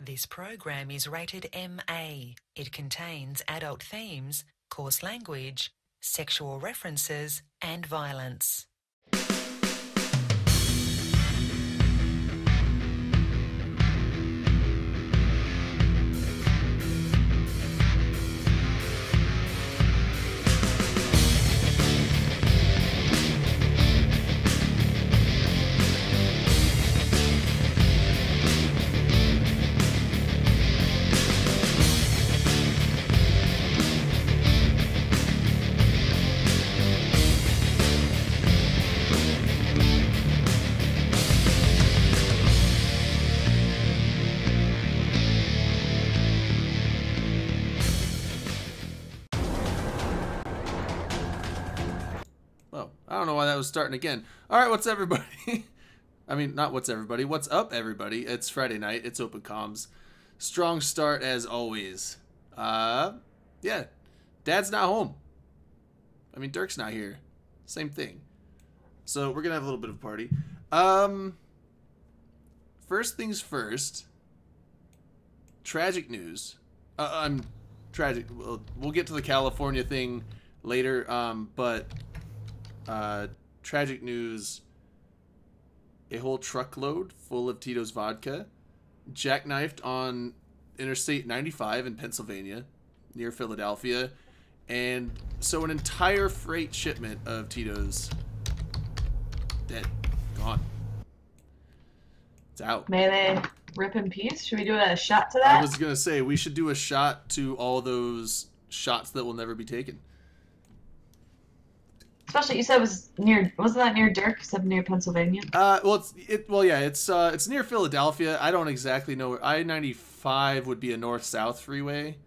This program is rated MA. It contains adult themes, coarse language, sexual references, and violence. I don't know why that was starting again. All right, what's everybody? I mean, not what's everybody. What's up, everybody? It's Friday night. It's open comms. Strong start as always. Yeah. Dad's not home. I mean, Dirk's not here. Same thing. So we're gonna have a little bit of a party. First things first. Tragic news. Tragic. We'll get to the California thing later. But. Tragic news. A whole truckload full of Tito's vodka jackknifed on Interstate 95 in Pennsylvania near Philadelphia. And so an entire freight shipment of Tito's dead. Gone. It's out. May they rip in peace? Should we do a shot to that? I was going to say, we should do a shot to all those shots that will never be taken. Especially, you said it was near. Wasn't that near Dirk? You said near Pennsylvania. It's near Philadelphia. I don't exactly know. I-95 would be a north-south freeway,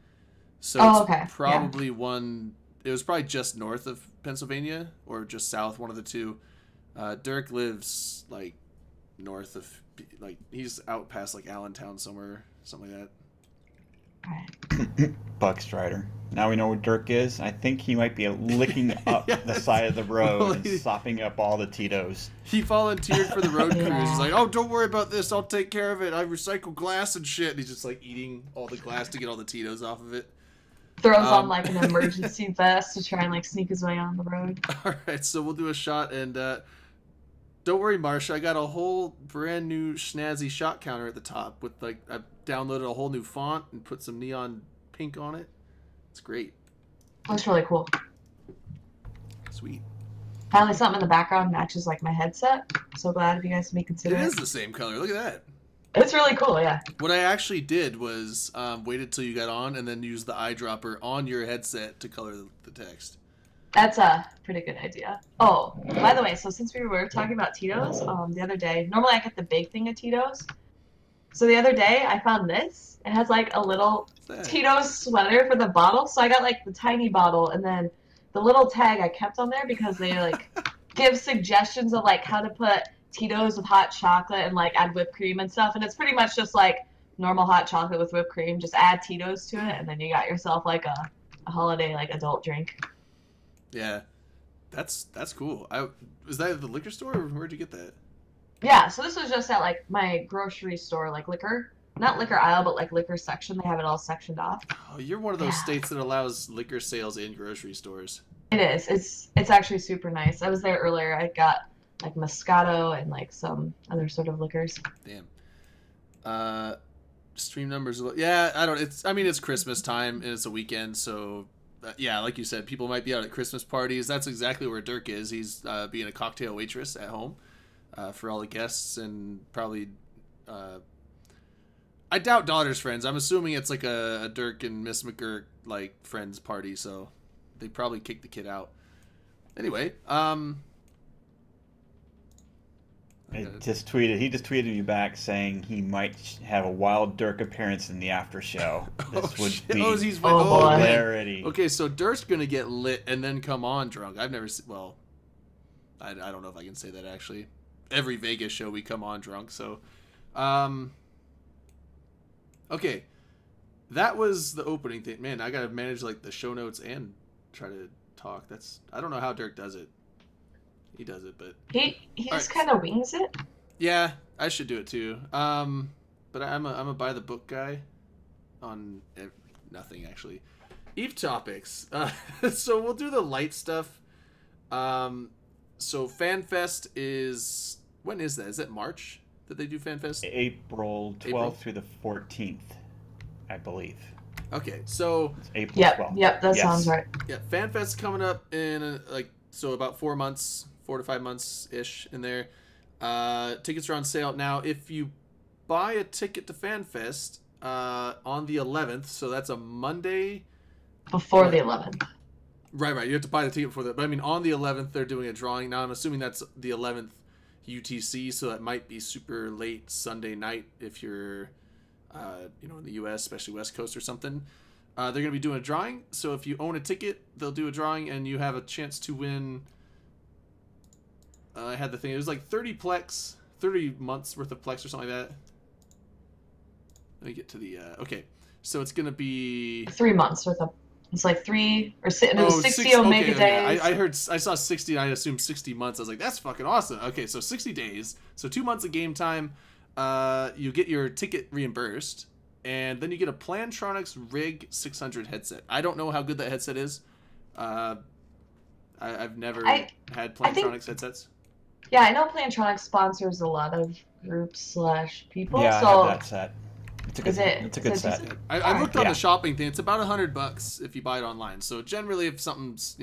so it's probably one. It was probably just north of Pennsylvania or just south, one of the two. Dirk lives like north of, like he's out past like Allentown somewhere, something like that. Buck Strider. Now we know where Dirk is. I think he might be licking up the side of the road and sopping up all the Tito's. He volunteered for the road crews. He's like, oh, don't worry about this. I'll take care of it. I recycle glass and shit. And he's just like eating all the glass to get all the Tito's off of it. Throws on like an emergency vest to try and like sneak his way on the road. All right, so we'll do a shot. And don't worry, Marsha. I got a whole brand new snazzy shot counter at the top with like I've downloaded a whole new font and put some neon pink on it. It's great. Looks really cool. Sweet. Finally, something in the background matches like my headset. So glad of you guys to be considerate. It is the same color. Look at that. It's really cool, yeah. What I actually did was waited till you got on and then use the eyedropper on your headset to color the text. That's a pretty good idea. Oh, by the way, so since we were talking about Tito's the other day, normally I get the big thing of Tito's. So the other day I found this. It has like a little Tito's sweater for the bottle. So I got like the tiny bottle and then the little tag I kept on there because they like give suggestions of like how to put Tito's with hot chocolate and like add whipped cream and stuff. And it's pretty much just like normal hot chocolate with whipped cream. Just add Tito's to it and then you got yourself like a holiday like adult drink. Yeah, that's cool. Was that at the liquor store or where'd you get that? Yeah, so this was just at like my grocery store, like not liquor aisle, but like liquor section. They have it all sectioned off. Oh, you're one of those states that allows liquor sales in grocery stores. It is. It's actually super nice. I was there earlier. I got like Moscato and like some other sort of liquors. Damn. Stream numbers. Yeah, it's Christmas time and it's a weekend, so yeah, like you said, people might be out at Christmas parties. That's exactly where Dirk is. He's being a cocktail waitress at home for all the guests and probably. I doubt daughter's friends. I'm assuming it's like a Dirk and Miss McGurk like friends party, so they probably kicked the kid out. Anyway, He just tweeted me back saying he might have a wild Dirk appearance in the after show. This would be hilarity. Okay, so Dirk's gonna get lit and then come on drunk. I've never seen. Well, I don't know if I can say that actually. Every Vegas show we come on drunk. So, okay, that was the opening thing. Man, I gotta manage like the show notes and try to talk. I don't know how Dirk does it. He does it, but he just kind of wings it. Yeah, I should do it too. but I'm a buy the book guy on nothing actually. Eve topics. So we'll do the light stuff. So FanFest is, when is that? Is it March that they do FanFest? April 12th through the 14th, I believe. Okay, so it's April 12th. Yep, that sounds right. Yeah, FanFest coming up in so about 4 to 5 months ish in there. Tickets are on sale now. If you buy a ticket to FanFest on the 11th, so that's a Monday before the 11th. Right. You have to buy the ticket before that. But I mean, on the 11th, they're doing a drawing. Now, I'm assuming that's the 11th UTC, so that might be super late Sunday night if you're, in the U.S., especially West Coast or something. They're going to be doing a drawing. So if you own a ticket, they'll do a drawing, and you have a chance to win. I had the thing. It was like 30 months worth of Plex or something like that. Let me get to the... okay. So it's going to be... 3 months worth of... It's like 3 or 6, it was 60 Omega days. I saw 60 and I assumed 60 months. I was like, that's fucking awesome. Okay, so 60 days. So 2 months of game time. You get your ticket reimbursed. And then you get a Plantronics Rig 600 headset. I don't know how good that headset is. I've never had Plantronics headsets. Yeah, I know Plantronics sponsors a lot of groups / people. Yeah, so... I have that set. It's a good set. I looked on the shopping thing. It's about $100 if you buy it online. So generally, if something's,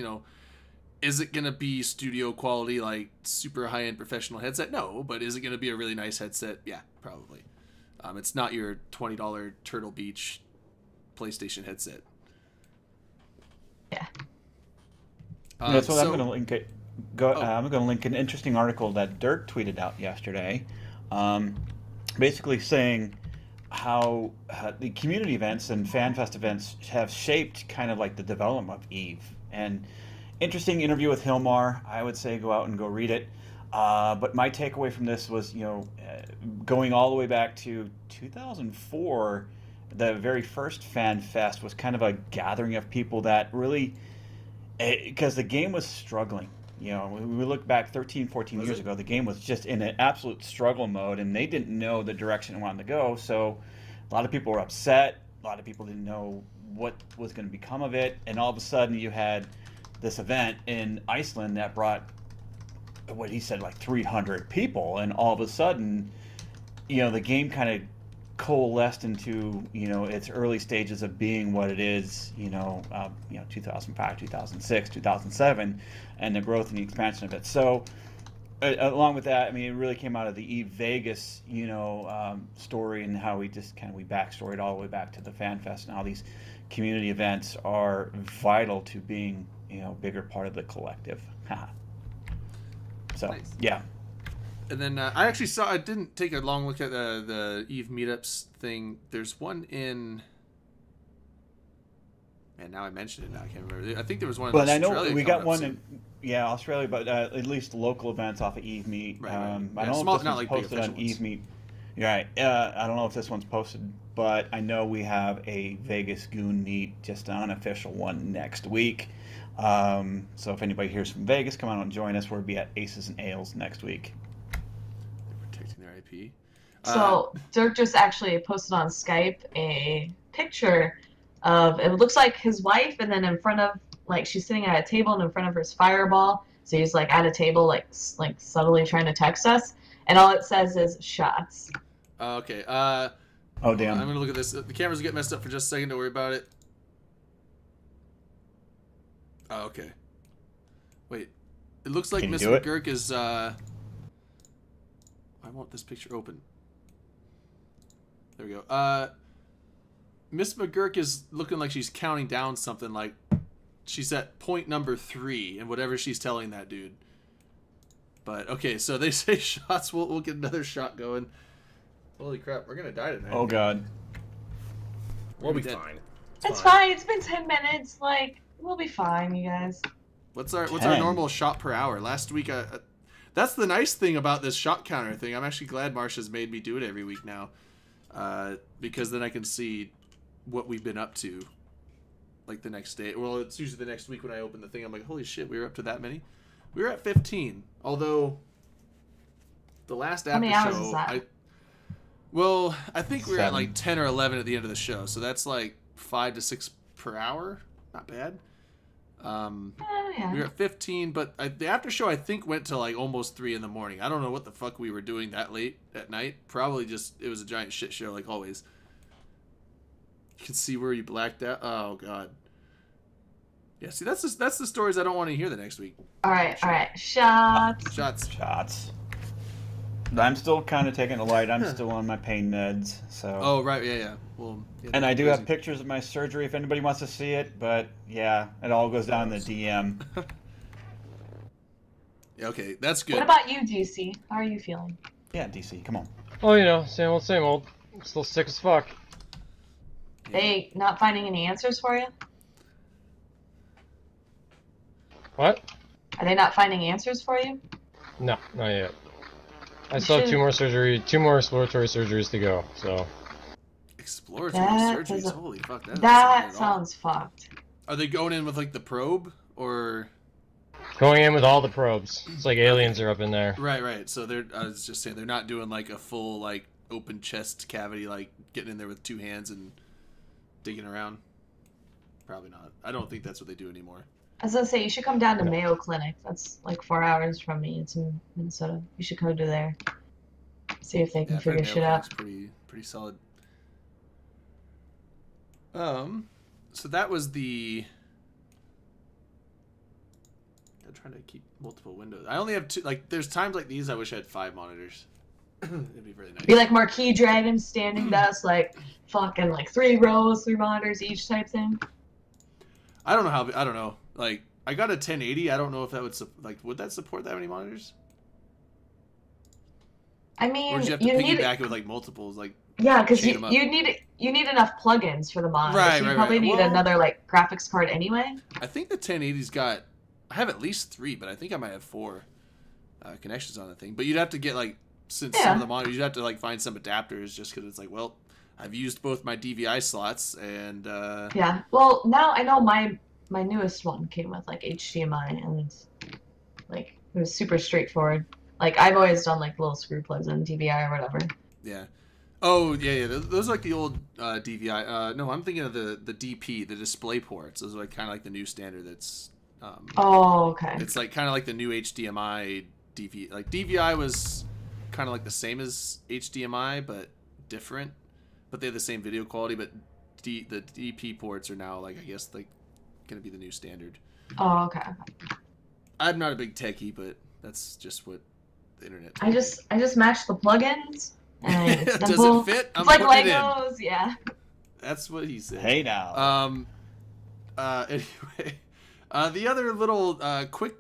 is it gonna be studio quality, like super high end professional headset? No, but is it gonna be a really nice headset? Yeah, probably. It's not your $20 Turtle Beach PlayStation headset. Yeah. So I'm gonna link it. I'm gonna link an interesting article that Dirk tweeted out yesterday, basically saying how the community events and FanFest events have shaped kind of like the development of EVE. And interesting interview with Hilmar. I would say go out and go read it. But my takeaway from this was, going all the way back to 2004, the very first FanFest was kind of a gathering of people that really, because the game was struggling. When we look back 13, 14 years ago, the game was just in an absolute struggle mode, and they didn't know the direction it wanted to go. So a lot of people were upset. A lot of people didn't know what was going to become of it. And all of a sudden, you had this event in Iceland that brought, what he said, like 300 people. And all of a sudden, the game kind of coalesced into, its early stages of being what it is, 2005, 2006, 2007, and the growth and the expansion of it. So along with that, it really came out of the EVE Vegas, story, and how we backstoried all the way back to the FanFest, and how these community events are vital to being, a bigger part of the collective. So, nice. Yeah. And then I didn't take a long look at the EVE meetups thing. There's one in... Man, now I mentioned it now. I can't remember. I think there was one in Australia. But I know we got one in Australia, but at least local events off of EVE Meet. Right. I don't know if this one's posted on EVE Meet. Right. I don't know if this one's posted, but I know we have a Vegas Goon Meet, just an unofficial one, next week. So if anybody hears from Vegas, come on and join us. We'll be at Aces and Ales next week. Protecting their IP. So Dirk just actually posted on Skype a picture of, it looks like his wife, and then in front of, she's sitting at a table, and in front of her is Fireball. So he's at a table, like subtly trying to text us, and all it says is shots. Okay. Oh damn. I'm gonna look at this. The cameras will get messed up for just a second. Don't worry about it. Oh, okay. Wait. It looks like Miss McGurk is I want this picture open. There we go. Miss McGurk is looking like she's counting down something, like she's at point number 3 and whatever she's telling that dude. But okay, so they say shots. We'll get another shot going. Holy crap, we're gonna die tonight. Oh god. We'll be fine. It's fine. It's been 10 minutes. We'll be fine, you guys. What's our normal shot per hour? Last week, that's the nice thing about this shot counter thing. I'm actually glad Marsha's made me do it every week now, because then I can see what we've been up to, like the next day. Well, it's usually the next week when I open the thing. I'm like, holy shit, we were up to that many. We were at 15. Although the last after show, Well, I think we were at like 10 or 11 at the end of the show, so that's like 5 to 6 per hour. Not bad. Yeah. We were at 15, but the after show I think went to like almost 3 in the morning. I don't know what the fuck we were doing that late at night. Probably just it was a giant shit show like always. You can see where you blacked out. Oh god. Yeah, see that's the stories I don't want to hear the next week. All right. Shots. I'm still kind of taking it light. I'm still on my pain meds, so. Oh right, yeah. Well. Yeah, and I do have pictures of my surgery if anybody wants to see it, but yeah, it all goes down in the DM. Yeah, okay, that's good. What about you, DC? How are you feeling? Yeah, DC, come on. Oh, you know, same old, same old. I'm still sick as fuck. They not finding any answers for you? What? Are they not finding answers for you? No, not yet. I still have two more exploratory surgeries to go, so. Exploratory surgeries? Holy fuck, that sounds fucked. Are they going in with like the probe, or? Going in with all the probes. It's like aliens are up in there. Right. So I was just saying, they're not doing like a full like open chest cavity, like getting in there with 2 hands and digging around. Probably not. I don't think that's what they do anymore. I was gonna say, you should come down to Mayo Clinic. That's like 4 hours from me. It's in Minnesota. You should go to there. See if they can figure shit out. Pretty solid. So that was the. I'm trying to keep multiple windows. I only have 2. Like, there's times like these I wish I had 5 monitors. It'd be really nice. Be like Marquis Dragon standing desk, like fucking like 3 rows, 3 monitors each type thing. I don't know. Like, I got a 1080. I don't know if that would that support that many monitors? I mean, or did you have to piggyback it with like multiples, like. Yeah, because you need enough plugins for the monitors. Right, you probably need another like graphics card anyway. I think the 1080's got. I have at least 3, but I think I might have 4 connections on the thing. But you'd have to get like some of the monitors, you'd have to like find some adapters just because it's like, well, I've used both my DVI slots and. Yeah. Well, now I know my newest one came with like HDMI and like it was super straightforward. Like I've always done like little screw plugs in DVI or whatever. Yeah. Oh yeah. Those are like the old DVI. No, I'm thinking of the DP, the display ports. Those are like kind of like the new standard. That's. Oh, okay. It's like kind of like the new HDMI DVI. Like DVI was kind of like the same as HDMI, but different. But they have the same video quality. But the DP ports are now like, I guess, like going to be the new standard. Oh, okay. I'm not a big techie, but that's just what the internet. I just match the plugins. And it's does it fit? It's like Legos, yeah. That's what he said. Hey now. Anyway. The other little quick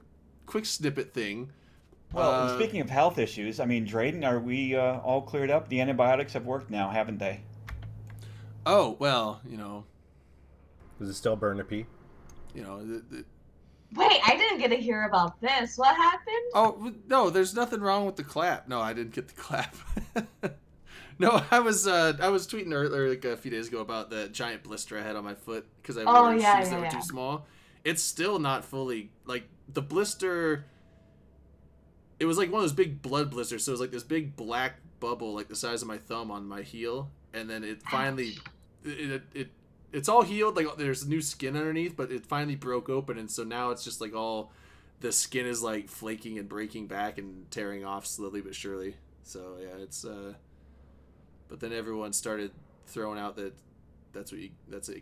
snippet thing. Well, speaking of health issues, I mean, Drayden, are we all cleared up? The antibiotics have worked now, haven't they? Oh, well, you know. Does it still burn a pee? You know. Wait, I didn't get to hear about this. What happened? Oh, no, there's nothing wrong with the clap. No, I didn't get the clap. No, I was tweeting earlier, like a few days ago, about the giant blister I had on my foot because I wore shoes that were too small. It's still not fully, like, the blister, it was like one of those big blood blisters, so it was like this big black bubble, like the size of my thumb on my heel, and then it finally, it's all healed, like, there's new skin underneath, but it finally broke open, and so now it's just, like, all, the skin is, like, flaking and breaking back and tearing off slowly but surely, so, yeah, it's, but then everyone started throwing out that's like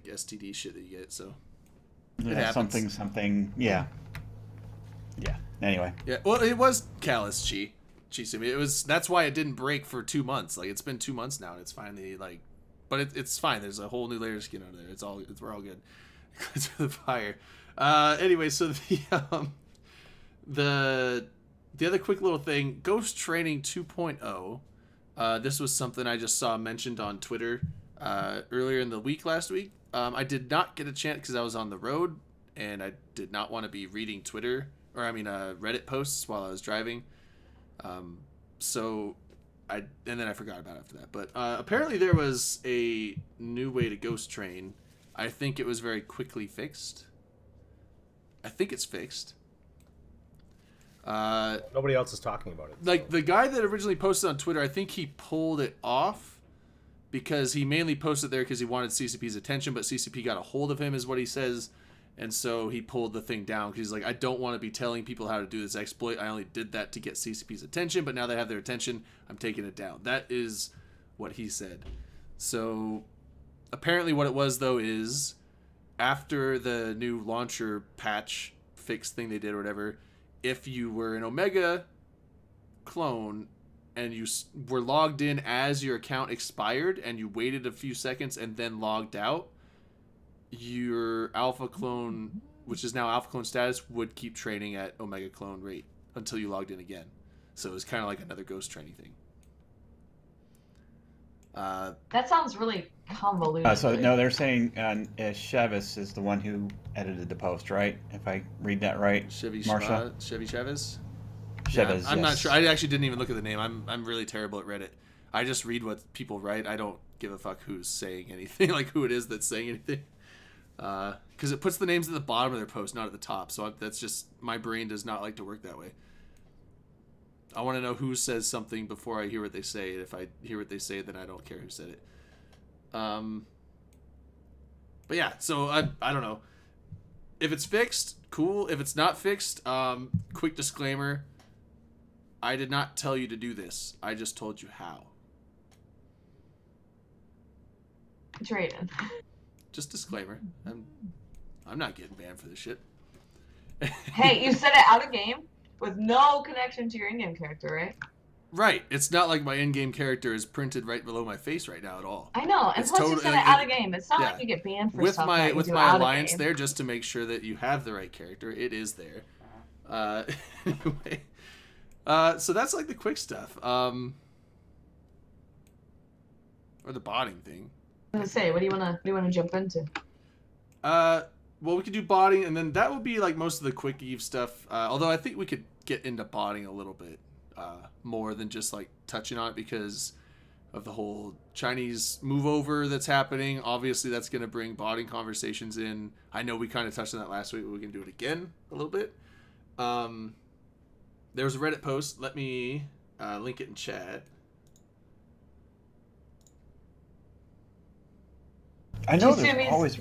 STD shit that you get, so... Yeah, something. Yeah. Anyway. Yeah. Well, it was callus Chisumi. That's why it didn't break for 2 months. Like it's been 2 months now, and it's finally like, but it's fine. There's a whole new layer of skin under there. We're all good. It's for the fire. Anyway, so the other quick little thing, Ghost Training 2.0. This was something I just saw mentioned on Twitter earlier in the week last week. I did not get a chance because I was on the road and I did not want to be reading Reddit posts while I was driving. And then I forgot about it after that. But apparently there was a new way to ghost train. I think it was very quickly fixed. I think it's fixed. Nobody else is talking about it. Like the guy that originally posted on Twitter, I think he pulled it off. because he mainly posted there because he wanted CCP's attention, but CCP got a hold of him, is what he says. And so he pulled the thing down because he's like, I don't want to be telling people how to do this exploit. I only did that to get CCP's attention, but now they have their attention, I'm taking it down. That is what he said. So apparently what it was, though, is after the new launcher patch fix thing they did or whatever, if you were an Omega clone and you were logged in as your account expired and you waited a few seconds and then logged out, your Alpha Clone, which is now Alpha Clone status, would keep training at Omega Clone rate until you logged in again. So it was kind of like another ghost training thing. That sounds really convoluted. So no, they're saying Chavez is the one who edited the post, right? If I read that right, Chevy Marsha? Chevy Chavez. Chavez. Yeah, I'm not sure. I actually didn't even look at the name. I'm really terrible at Reddit. I just read what people write. I don't give a fuck who's saying anything, like who it is that's saying anything. Because it puts the names at the bottom of their post, not at the top. So that's just, my brain does not like to work that way. I want to know who says something before I hear what they say. If I hear what they say, then I don't care who said it. But yeah, so I don't know. If it's fixed, cool. If it's not fixed, quick disclaimer. I did not tell you to do this. I just told you how. Drayden. Just disclaimer. I'm not getting banned for this shit. Hey, you said it out of game with no connection to your in-game character, right? Right. It's not like my in-game character is printed right below my face right now at all. I know. And plus you said it out of game. It's not like you get banned for stuff that you do with my alliance there, just to make sure that you have the right character. It is there. Anyway. So that's like the quick stuff. Or the botting thing. I was gonna say, what do you wanna jump into? Well, we could do botting, and then that will be like most of the quick Eve stuff. Although I think we could get into botting a little bit more than just like touching on it because of the whole Chinese move over that's happening. Obviously, that's going to bring botting conversations in. I know we kind of touched on that last week, but we can do it again a little bit. There was a Reddit post. Let me link it in chat. I know there's always...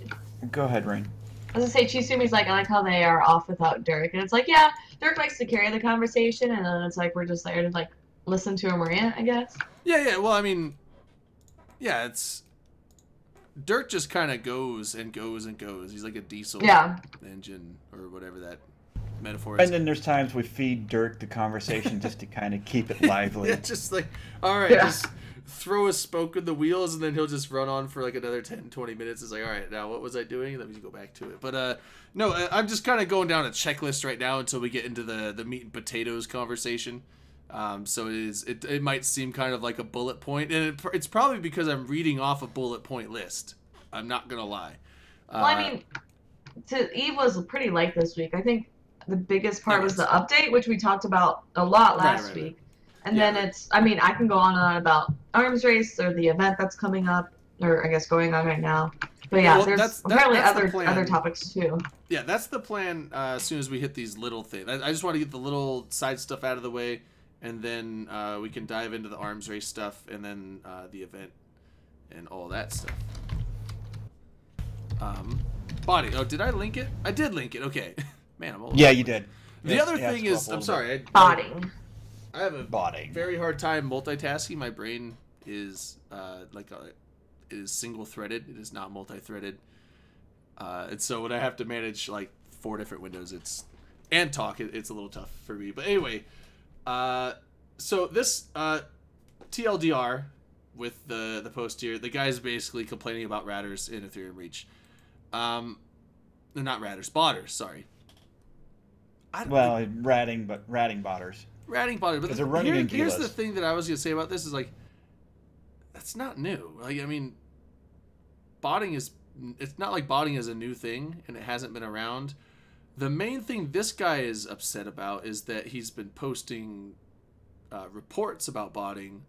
Go ahead, Rain. I was gonna say, Chisumi's like, I like how they are off without Dirk. And it's like, yeah, Dirk likes to carry the conversation, and then it's like, we're just there to, like, listen to him rant, I guess. Yeah, well, I mean, yeah, it's... Dirk just kind of goes and goes and goes. He's like a diesel engine, or whatever that metaphor is. And then there's times we feed Dirk the conversation just to kind of keep it lively. Yeah, just like, all right, just throw a spoke in the wheels, and then he'll just run on for like another 10, 20 minutes. It's like, all right, now what was I doing? And then we go back to it. But no, I'm just kind of going down a checklist right now until we get into the meat and potatoes conversation. So it might seem kind of like a bullet point, and it's probably because I'm reading off a bullet point list. I'm not gonna lie. Well, I mean, Eve was pretty light this week. I think the biggest part was the update, which we talked about a lot last week. And then it's, I mean, I can go on and on about Arms Race or the event that's coming up, or I guess going on right now. But yeah, there's apparently other topics too. Yeah, that's the plan as soon as we hit these little things. I just want to get the little side stuff out of the way, and then we can dive into the Arms Race stuff, and then the event and all that stuff. Body. Oh, did I link it? I did link it. Okay. Man, I'm old. Yeah, you did. The other thing is, I'm sorry. Botting. I have a very hard time multitasking. My brain is it is single threaded. It is not multi-threaded. And so when I have to manage like 4 different windows, it's a little tough for me. But anyway, so this TLDR with the post here, the guy's basically complaining about ratters in Ethereum Reach. Not ratters, botters. Sorry. Ratting botters. Ratting botters. But here's the thing that I was gonna say about this is like, that's not new. Like, I mean, botting is, it's not like botting is a new thing and it hasn't been around. The main thing this guy is upset about is that he's been posting reports about botting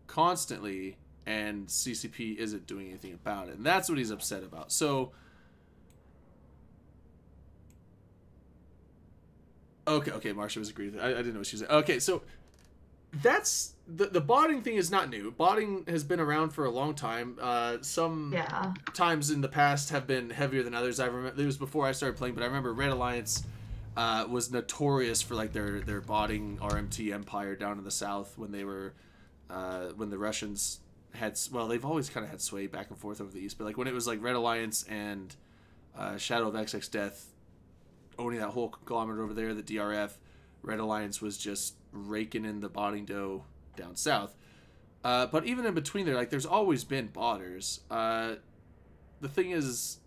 constantly, and CCP isn't doing anything about it, and that's what he's upset about. So okay, Marsha was agreeing with it. I didn't know what she was saying. Okay, so that's the botting thing is not new. Botting has been around for a long time. Some times in the past have been heavier than others. I remember it was before I started playing, but I remember Red Alliance was notorious for like their botting RMT empire down in the south when they were when the Russians had, well, they've always kind of had sway back and forth over the east, but like when it was like Red Alliance and Shadow of XX Death owning that whole conglomerate over there, the DRF, Red Alliance was just raking in the botting dough down south. But even in between there, like there's always been botters. The thing is,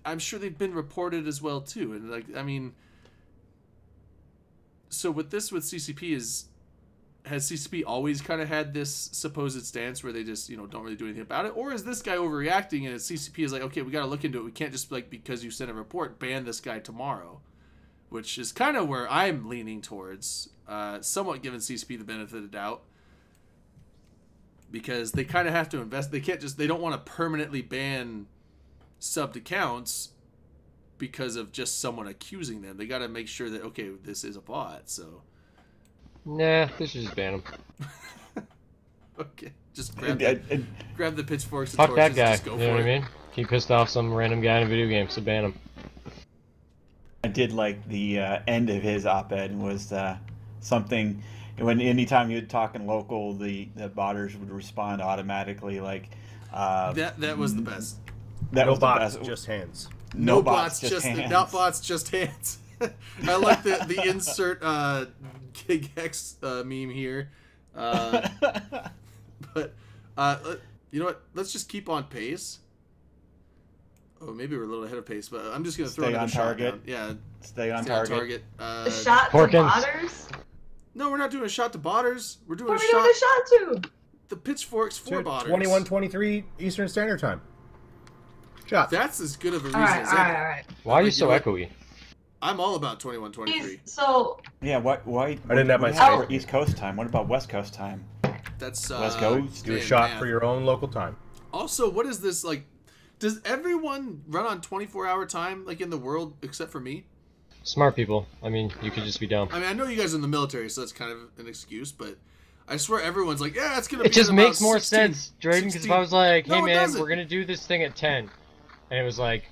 I'm sure they've been reported as well too, and like I mean, so with CCP has CCP always kind of had this supposed stance where they just, you know, don't really do anything about it? Or is this guy overreacting and CCP is like, okay, we got to look into it. We can't just, like, because you sent a report, ban this guy tomorrow. Which is kind of where I'm leaning towards, somewhat giving CCP the benefit of the doubt. Because they kind of have to invest. They can't just, they don't want to permanently ban subbed accounts because of just someone accusing them. They got to make sure that, okay, this is a bot, so... Nah, they should just ban him. Okay, just grab the pitchforks and fuck torches that guy, and just go you know what for I mean? He pissed off some random guy in a video game, so ban him. I did like the end of his op-ed was something, when anytime you'd talk in local, the botters would respond automatically, like... that was the best. That no was bots, the best. just hands. No bots, just hands. Not bots, just hands. I like the insert Gig X meme here. But you know what? Let's just keep on pace. Oh, maybe we're a little ahead of pace, but I'm just gonna throw another shot down. Yeah, stay on target. A shot to botters? No, we're not doing a shot to botters. We're doing what are we doing a shot to? The pitchforks for botters. 21:23 Eastern Standard Time. Shot. That's as good of a reason as any. All right. Why are you so echoey? I'm all about 21:23. So. Yeah, why? I didn't have my East Coast time. What about West Coast time? That's West Coast. Do a shot for your own local time. Also, what is this like? Does everyone run on 24-hour time, like in the world, except for me? Smart people. I mean, you could just be dumb. I mean, I know you guys are in the military, so that's kind of an excuse, but I swear everyone's like, yeah, it's gonna be. It just makes more 16, sense, Drayden. Because if I was like, hey no, man, we're gonna do this thing at 10, and it was like,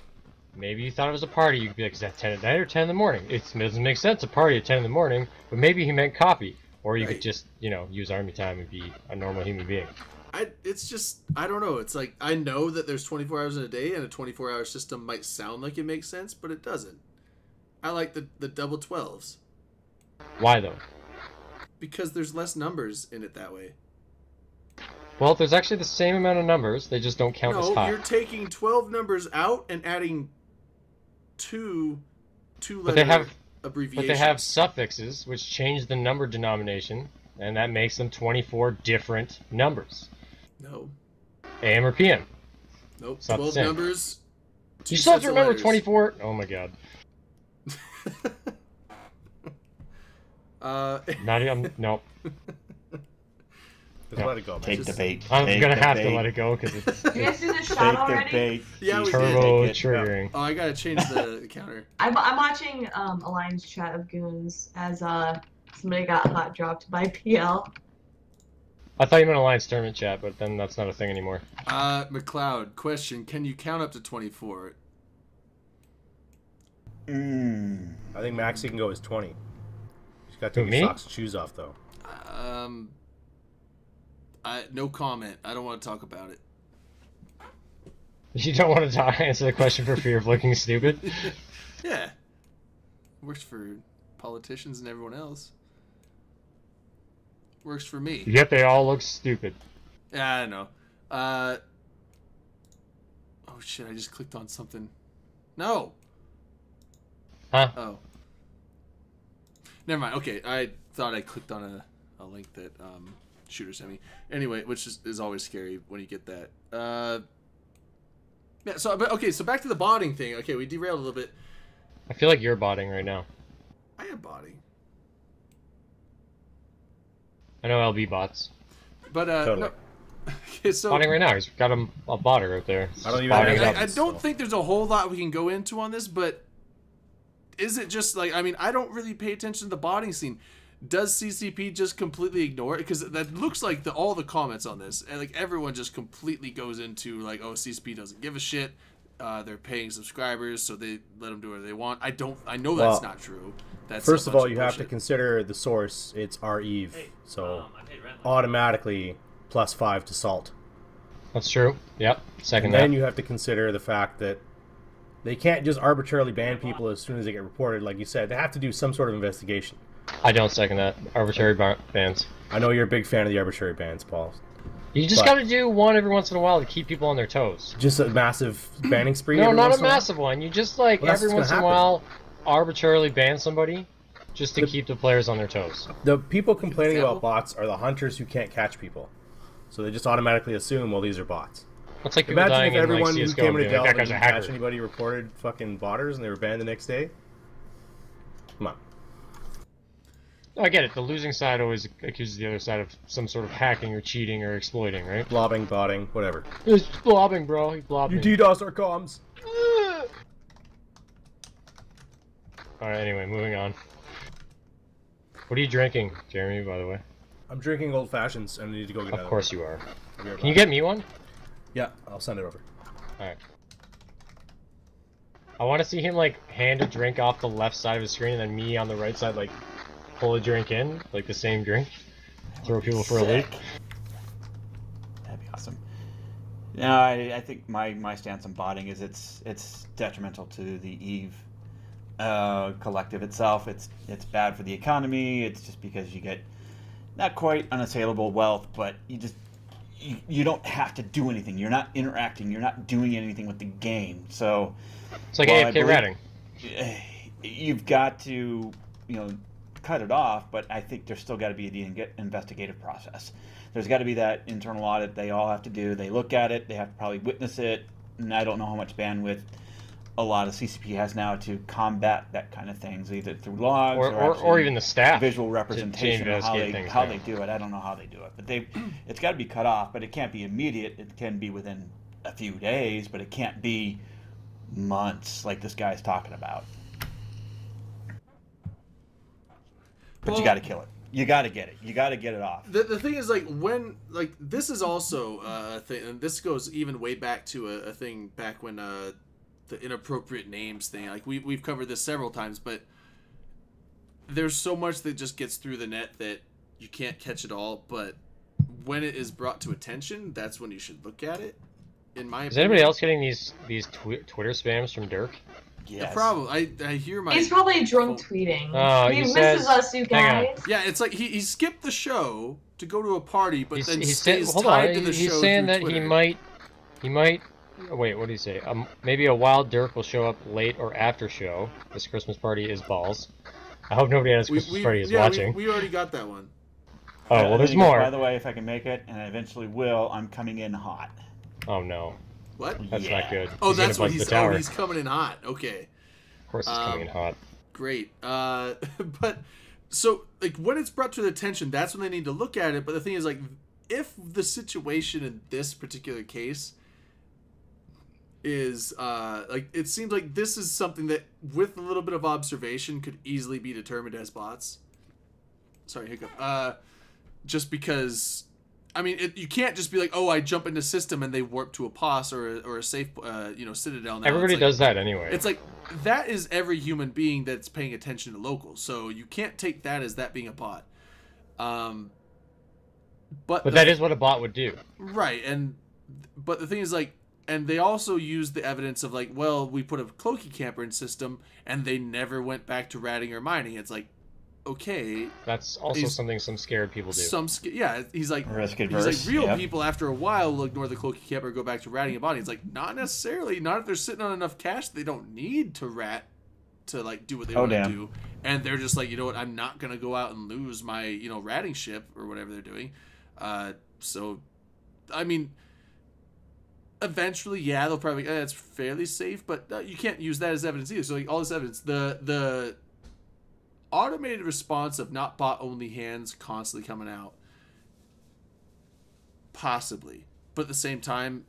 maybe you thought it was a party, you'd be like, is that 10 at night or 10 in the morning? It doesn't make sense, a party at 10 in the morning, but maybe he meant coffee. Or you could just, you know, use army time and be a normal human being. It's just, I don't know. It's like, I know that there's 24 hours in a day, and a 24-hour system might sound like it makes sense, but it doesn't. I like the double 12s. Why, though? Because there's less numbers in it that way. Well, there's actually the same amount of numbers, they just don't count as high. No, you're taking 12 numbers out and adding two letter abbreviations. But they have suffixes, which change the number denomination, and that makes them 24 different numbers. No. AM or PM. Nope. 12 numbers. You still have to remember 24. Oh my god. Not even. Nope. Just let it go. Take the bait. I'm gonna have to let it go because it's. You guys do the shot already? Bait. Yeah, we turbo did. triggering. Oh, I gotta change the counter. I'm watching Alliance chat of goons as somebody got hot dropped by PL. I thought you meant Alliance tournament chat, but then that's not a thing anymore. McLeod, question: can you count up to 24? I think max he can go is 20. He's got to take his socks and shoes off though. No comment. I don't want to talk about it. You don't want to answer the question for fear of looking stupid? Yeah. Works for politicians and everyone else. Works for me. Yet they all look stupid. Yeah, I know. Oh shit, I just clicked on something. No! Huh? Oh. Never mind. Okay, I thought I clicked on a link that Shooter sent me. Anyway, which is always scary when you get that. Yeah, so back to the botting thing. Okay, we derailed a little bit. I feel like you're botting right now. I am botting. I know LB bots. But totally. No. Okay, so botting right now. He's got a botter right there. I don't think there's a whole lot we can go into on this, but is it just like, I mean, I don't really pay attention to the botting scene. does CCP just completely ignore it? Because that looks like all the comments on this, and like everyone just completely goes into like, oh, CCP doesn't give a shit. They're paying subscribers, so they let them do whatever they want. I know that's not true. That's first of all, you have to consider the source. It's REVE, so automatically +5 to SALT. That's true. Yep. Second. And then you have to consider the fact that they can't just arbitrarily ban people as soon as they get reported. Like you said, they have to do some sort of investigation. I don't second that. Arbitrary bans. I know you're a big fan of the arbitrary bans, Paul. You just got to do one every once in a while to keep people on their toes. Just a massive banning spree? No, not a massive one. You just, like, every once in a while arbitrarily ban somebody just to keep the players on their toes. The people complaining about bots are the hunters who can't catch people. So they just automatically assume, well, these are bots. It's like people dying in, like, CSGO who came into Delta and didn't catch anybody reported fucking botters and they were banned the next day. Come on. I get it. The losing side always accuses the other side of some sort of hacking or cheating or exploiting, right? Blobbing, botting, whatever. It's blobbing, bro. He blobbed You DDoS our comms. Alright, anyway, moving on. What are you drinking, Jeremy, by the way? I'm drinking old fashions and I need to go get Of course you are. Can you get me one? Yeah, I'll send it over. Alright. I want to see him, like, hand a drink off the left side of the screen and then me on the right side, like, pull a drink in, like the same drink. Throw people for a loop. That'd be awesome. No, I think my stance on botting is it's detrimental to the EVE collective itself. It's bad for the economy. It's just because you get not quite unassailable wealth, but you don't have to do anything. You're not interacting. You're not doing anything with the game. So it's like AFK ratting. You've got to, cut it off, but I think there's still got to be the investigative process. There's got to be that internal audit they all have to do. They look at it, they have to probably witness it, and I don't know how much bandwidth a lot of CCP has now to combat that kind of things, either through logs or even the staff visual representation of how they do it. I don't know how they do it, but it's got to be cut off, but it can't be immediate. It can be within a few days, but it can't be months like this guy's talking about. But you got to kill it. You got to get it. You got to get it off. The thing is, this is also a thing, and this goes even way back to a thing back when the inappropriate names thing. Like we've covered this several times, but there's so much that just gets through the net that you can't catch it all. But when it is brought to attention, that's when you should look at it. In my opinion. Is anybody else getting these Twitter spams from Dirk? Yes. Probably. I hear my. He's probably drunk tweeting. Oh, he misses us, you guys. Yeah, it's like he skipped the show to go to a party, but then stays tied to the show. He's saying that Twitter. he might. Wait, what did he say? Maybe a wild Dirk will show up late or after show. This Christmas party is balls. I hope nobody at his Christmas party is watching. We already got that one. Oh, well, there's more. By the way, if I can make it, and I eventually will, I'm coming in hot. Oh no. What? That's not good. Oh, that's what he's. Oh, he's coming in hot. Okay. Of course, he's coming in hot. Great. But so when it's brought to their attention, that's when they need to look at it. But the thing is, if the situation in this particular case is it seems like this is something that, with a little bit of observation, could easily be determined as bots. Sorry, hiccup. Just because. I mean, you can't just be like, oh, I jump into system and they warp to a POS or a safe, Citadel. Now. Everybody does that anyway. It's like, that is every human being that's paying attention to locals. So you can't take that as that being a bot. But that is what a bot would do. Right. But the thing is, and they also use the evidence of well, we put a Cloaky Camper in system and they never went back to ratting or mining. It's like, okay, that's also something some scared people do. He's like risk adverse. Real people after a while will ignore the Cloaky Camper or go back to ratting a body. It's like, not necessarily. Not if they're sitting on enough cash they don't need to rat to do what they want to do, and they're just like, you know what, I'm not gonna go out and lose my ratting ship or whatever they're doing. So, I mean, eventually, they'll probably it's fairly safe, but you can't use that as evidence either. So all this evidence, the automated response of not bot only hands constantly coming out, possibly, but at the same time,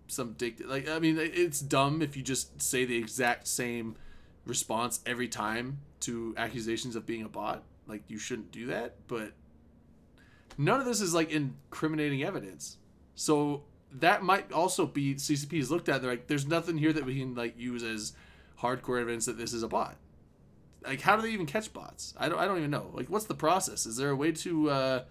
some it's dumb if you just say the exact same response every time to accusations of being a bot. Like, you shouldn't do that, but none of this is like incriminating evidence. So that might also be CCP is looked at. They're like, there's nothing here that we can like use as hardcore evidence that this is a bot. Like, how do they even catch bots? I don't even know. Like, what's the process? Is there a way to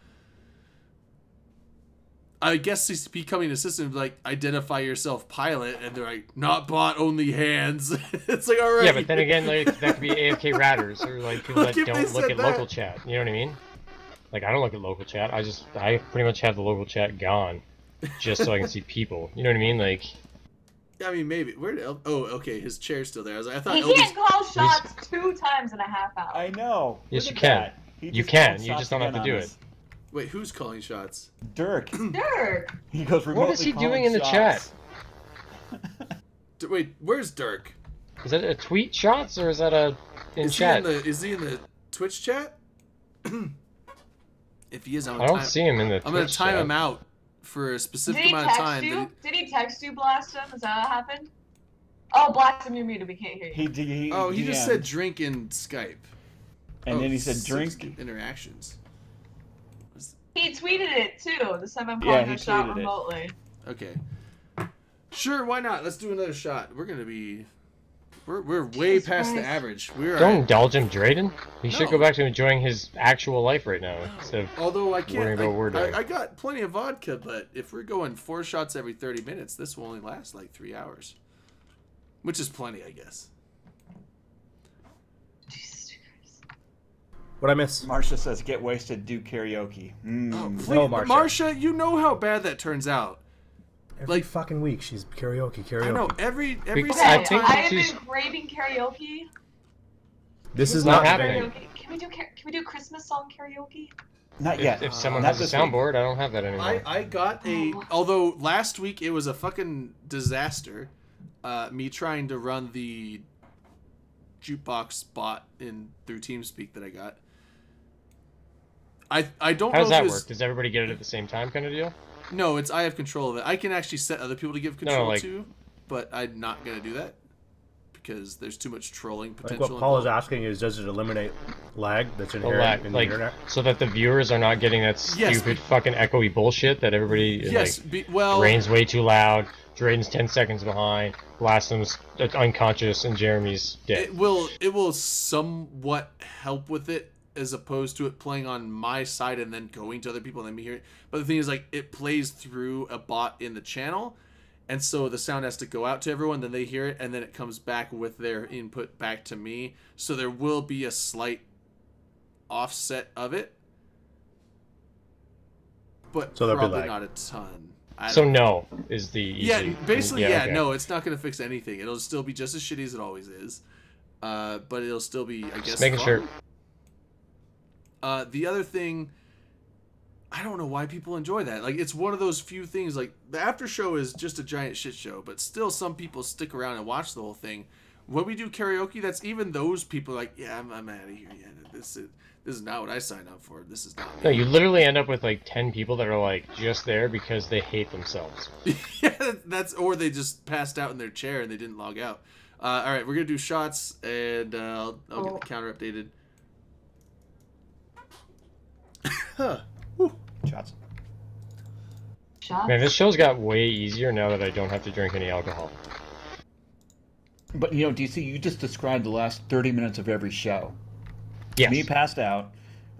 I guess CCP coming to system like identify yourself pilot, and they're like, not bot, only hands. It's like, all right. Yeah, but then again, like, that could be AFK ratters or like people that don't look at local chat. You know what I mean? Like, I don't look at local chat. I pretty much have the local chat gone, just so I can see people. You know what I mean? Like. I mean, maybe. Where did oh, okay, his chair's still there. I was like, I thought he can't call shots 2 times in a half hour. I know. Yes, you can. You can. You just don't have to do it. Wait, who's calling shots? Dirk. Dirk. He goes remotely. What is he doing in the chat? Wait, where's Dirk? Is that a tweet shots or is that a in chat? Is he in the Twitch chat? If he is, I don't see him in the. I'm gonna time him out for a specific amount of time. Did he text you, blast him? Is that what happened? Oh, blast him, you're muted. We can't hear you. He just said drink in Skype. And then he said drink interactions. He tweeted it too. The 7 calling a shot remotely. Okay. Sure, why not? Let's do another shot. We're gonna be. We're way past the average. Don't indulge him, Drayden. He should go back to enjoying his actual life right now. Instead of although I can't. I got plenty of vodka, but if we're going 4 shots every 30 minutes, this will only last like 3 hours, which is plenty, I guess. What I miss? Marsha says, "Get wasted, do karaoke." Oh, please, no, Marsha, you know how bad that turns out. Every fucking week, she's karaoke. I know every time. I have been craving karaoke. This is not happening. Can we do Christmas song karaoke? Not yet. If someone has a soundboard, I don't have that anymore. I got a. Although last week it was a fucking disaster. Me trying to run the jukebox bot through TeamSpeak that I got. I don't know. How does that work? Does everybody get it at the same time, kind of deal? No, I have control of it. I can actually set other people to give control to, but I'm not gonna do that because there's too much trolling potential. What Paul is asking is, does it eliminate lag that's inherent in the internet? So that the viewers are not getting that stupid fucking echoey bullshit that everybody Rain's way too loud, Drayden's 10 seconds behind, Blasphem's unconscious, and Jeremy's dead. It will somewhat help with it, as opposed to it playing on my side and then going to other people and then me hear it. But the thing is, like, it plays through a bot in the channel, and so the sound has to go out to everyone, then they hear it, and then it comes back with their input back to me. So there will be a slight offset of it, but so probably not a ton. So no is the easy... Yeah, basically, okay. No, it's not going to fix anything. It'll still be just as shitty as it always is, but it'll still be, I guess, just making sure. The other thing, I don't know why people enjoy that. Like, it's one of those few things, like, the after show is just a giant shit show, but still some people stick around and watch the whole thing. When we do karaoke, that's even those people like, yeah, I'm out of here. Yeah, this is not what I signed up for. This is not me. No, you literally end up with like 10 people that are like just there because they hate themselves. Yeah, or they just passed out in their chair and they didn't log out. All right, we're gonna do shots, and I'll get the counter updated. Shots. Man, this show's got way easier now that I don't have to drink any alcohol. But, you know, DC, you just described the last 30 minutes of every show. Yes. Me passed out,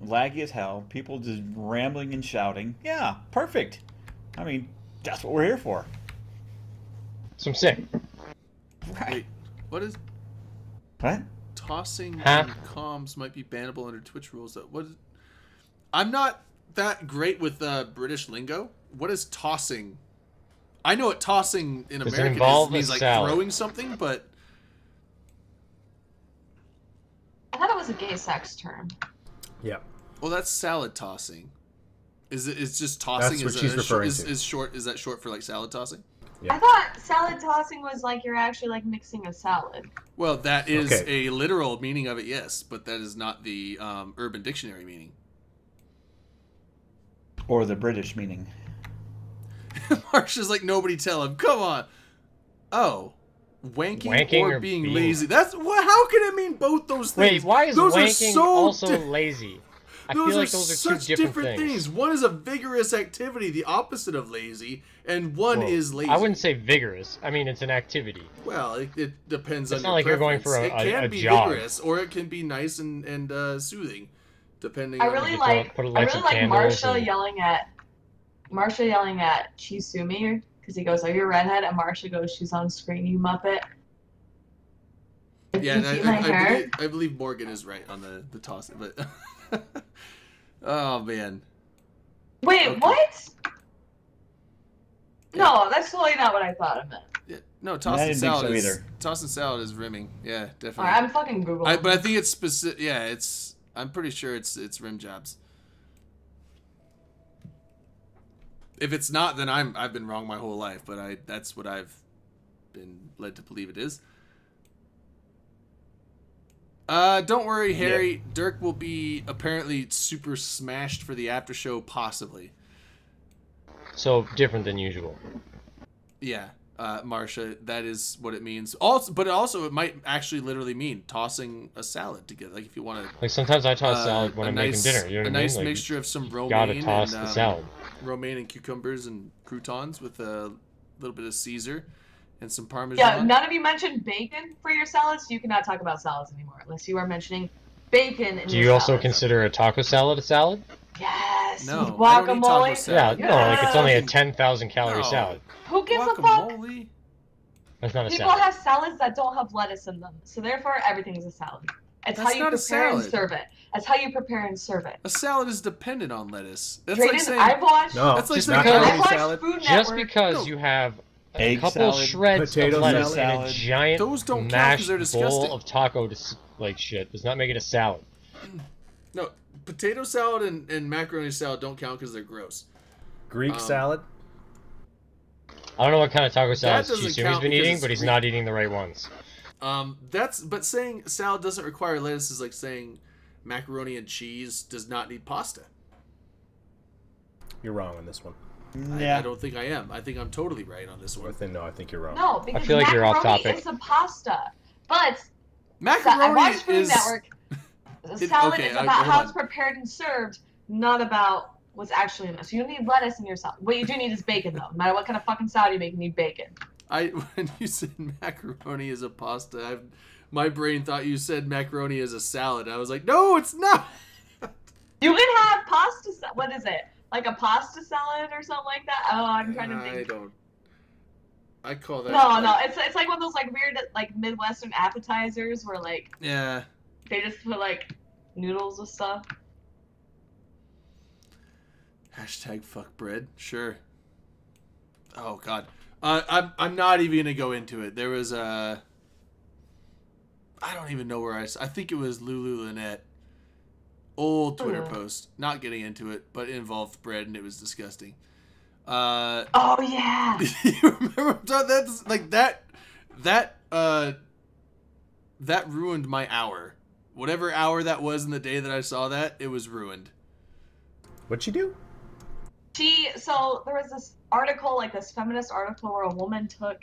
laggy as hell, people just rambling and shouting. Yeah, perfect. I mean, that's what we're here for. So I'm sick. Right. Wait, what is... What? Tossing and comms might be bannable under Twitch rules. I'm not that great with British lingo. What is tossing? I know what tossing in American means, like throwing something, but... I thought it was a gay sex term. Yeah. Well, that's salad tossing. It's just tossing? That's what she's referring to. Is that short for like salad tossing? Yeah. I thought salad tossing was like you're actually like mixing a salad. Well, that is a literal meaning of it, yes, but that is not the Urban Dictionary meaning. Or the British meaning. Marsha's like, nobody tell him. Come on. Oh. wanking or being lazy. That's what. How can it mean both those things? Wait, why is those wanking also lazy? I feel like those are such two different things. One is a vigorous activity, the opposite of lazy, and one is lazy. I wouldn't say vigorous. I mean, it's an activity. Well, it depends on your It's not like you're going for it can be jog. vigorous, or it can be nice and soothing, depending. I really like Marsha yelling at Chisumi because he goes, "Are you a redhead?" And Marsha goes, "She's on screen, you muppet." Yeah, I believe Morgan is right on the toss, but. Oh man. Wait, okay. What? Yeah. No, that's totally not what I thought of it. Yeah, no, tossing salad is rimming. Yeah, definitely. Alright, I'm fucking Googling. But I think it's specific. Yeah, I'm pretty sure it's rim jobs. If it's not, then I've been wrong my whole life. But that's what I've been led to believe it is. Don't worry, Harry. Yeah. Dirk will be apparently super smashed for the after show, possibly. So different than usual. Yeah, Marsha, that is what it means. But it might actually literally mean tossing a salad together. Like if you want to. Like sometimes I toss salad when I'm making dinner. You know what I mean? A nice like, mixture of some romaine the salad. Romaine and cucumbers and croutons with a little bit of Caesar. And some Parmesan. Yeah, none of you mentioned bacon for your salads. You cannot talk about salads anymore unless you are mentioning bacon in Do you also consider a taco salad a salad? Yes. No, guacamole. Yeah, no, like it's only a 10,000 calorie salad. Who gives a fuck? That's not a salad. People have salads that don't have lettuce in them, so therefore everything is a salad. It's how you prepare and serve it. That's how you prepare and serve it. A salad is dependent on lettuce. That's Drayden, like saying I've watched. No, that's like just because you have a couple shreds of lettuce in a giant mashed bowl of taco shit does not make it a salad. No, potato salad and macaroni salad don't count because they're gross. Greek salad? I don't know what kind of taco salads Chisumi's been eating, but he's not eating the right ones. But saying salad doesn't require lettuce is like saying macaroni and cheese does not need pasta. You're wrong on this one. Yeah. I don't think I am. I think I'm totally right on this one. I think you're wrong. No, because I feel like you're off topic. It's a pasta, but macaroni I watched Food is... Network. Salad is about how it's prepared and served, not about what's actually in it. So you don't need lettuce in your salad. What you do need is bacon, though. No matter what kind of fucking salad you make, you need bacon. When you said macaroni is a pasta, my brain thought you said macaroni is a salad. I was like, no, it's not. You can have pasta. What is it? Like a pasta salad or something like that? Oh, I'm trying to think. I call that. No. It's like one of those like weird like Midwestern appetizers where like they just put like noodles with stuff. Hashtag fuck bread. Sure. Oh God. I'm not even gonna go into it. There was I don't even know where I think it was Lulu Lynette. Old Twitter post. Not getting into it, but it involved bread and it was disgusting. Oh yeah. You remember that's like that ruined my hour. Whatever hour that was in the day that I saw that, it was ruined. What'd she do? So there was this article, like this feminist article where a woman took,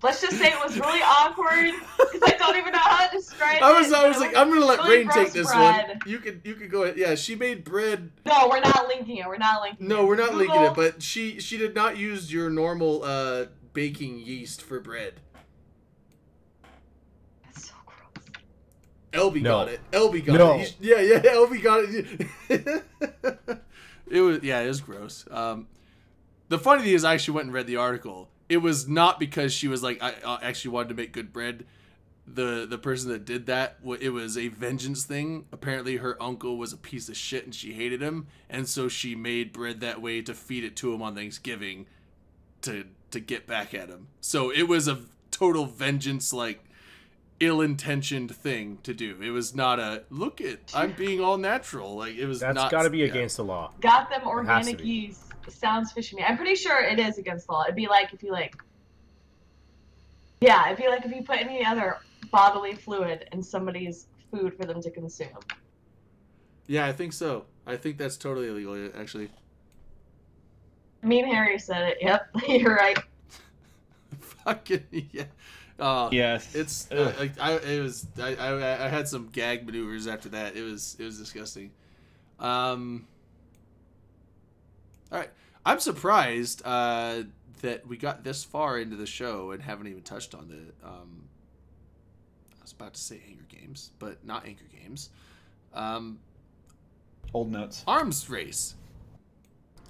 let's just say it was really awkward because I don't even know how to describe it. I was like, I'm gonna let Rain take this bread. One. You could go ahead. Yeah, she made bread. No, we're not linking it. No, we're not linking it. But she did not use your normal baking yeast for bread. That's so gross. Elby got it. Elby got it. Yeah, Elby got it. It was gross. The funny thing is, I actually went and read the article. It was not because she was like, I actually wanted to make good bread. The person that did that, it was a vengeance thing. Apparently her uncle was a piece of shit and she hated him. And so she made bread that way to feed it to him on Thanksgiving to get back at him. So it was a total vengeance, like, ill-intentioned thing to do. It was not I'm being all natural. Like, it was That's got to be against the law. Got them organic yeast. Sounds fishy to me. I'm pretty sure it is against the law. It'd be like if you put any other bodily fluid in somebody's food for them to consume. Yeah, I think so. I think that's totally illegal, actually. Me and Harry said it. Yep, you're right. Fucking yeah. Yes. It's I had some gag maneuvers after that. It was disgusting. All right. I'm surprised that we got this far into the show and haven't even touched on the I was about to say Anger Games, but not Anger Games. Old notes. Arms Race.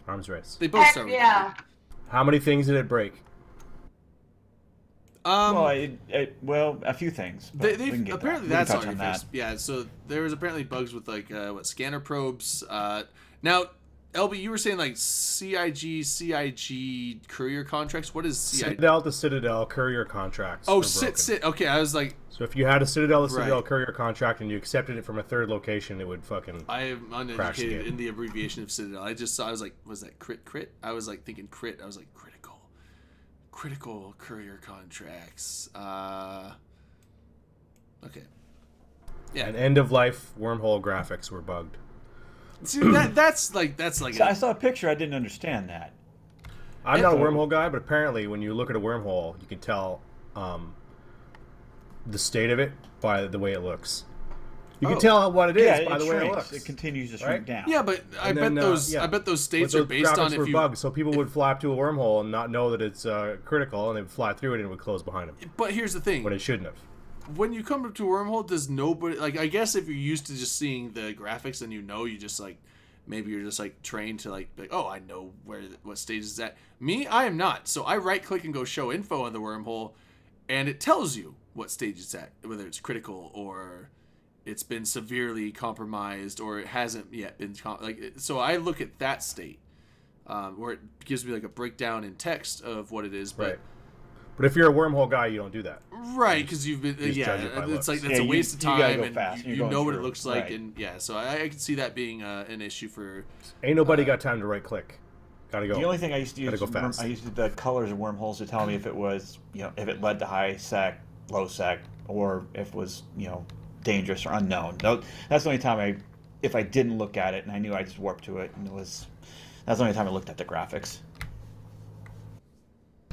Arms Race. They both start with yeah. How many things did it break? Well, a few things. They apparently that's on your face. Yeah, so there was apparently bugs with like scanner probes. Now, LB, you were saying like CIG courier contracts. What is CIG? Citadel to Citadel courier contracts. Oh, sit. Okay, I was like. So if you had a Citadel to Citadel courier contract and you accepted it from a third location, it would fucking. I am uneducated in the abbreviation of Citadel. I was like, was that crit? I was like thinking crit. I was like critical courier contracts. Okay. Yeah. And end of life wormhole graphics were bugged. See, that's like. So I saw a picture. I didn't understand that. I'm not a wormhole guy, but apparently when you look at a wormhole, you can tell the state of it by the way it looks. You can tell what it is by the way it looks. It continues to shrink down. Yeah, but I bet those states are based on if you bugs. So people would fly up to a wormhole and not know that it's critical, and they would fly through it and it would close behind them. But here's the thing: when it shouldn't have. When you come up to a wormhole, does nobody like? I guess if you're used to just seeing the graphics and you just like maybe you're just like trained to like oh, I know what stage is at. Me, I am not. So I right click and go show info on the wormhole, and it tells you what stage it's at, whether it's critical or it's been severely compromised or it hasn't yet been so I look at that state where it gives me like a breakdown in text of what it is, but if you're a wormhole guy, you don't do that, right? Because you've been it's like that's a waste of time, and you know what it looks like, and so I can see that being an issue for. Ain't nobody got time to right click. Gotta go. The only thing I used to use, I used the colors of wormholes to tell me if it was if it led to high sec, low sec, or if it was dangerous or unknown. That's the only time if I didn't look at it and I knew I just warped to it, and that's the only time I looked at the graphics.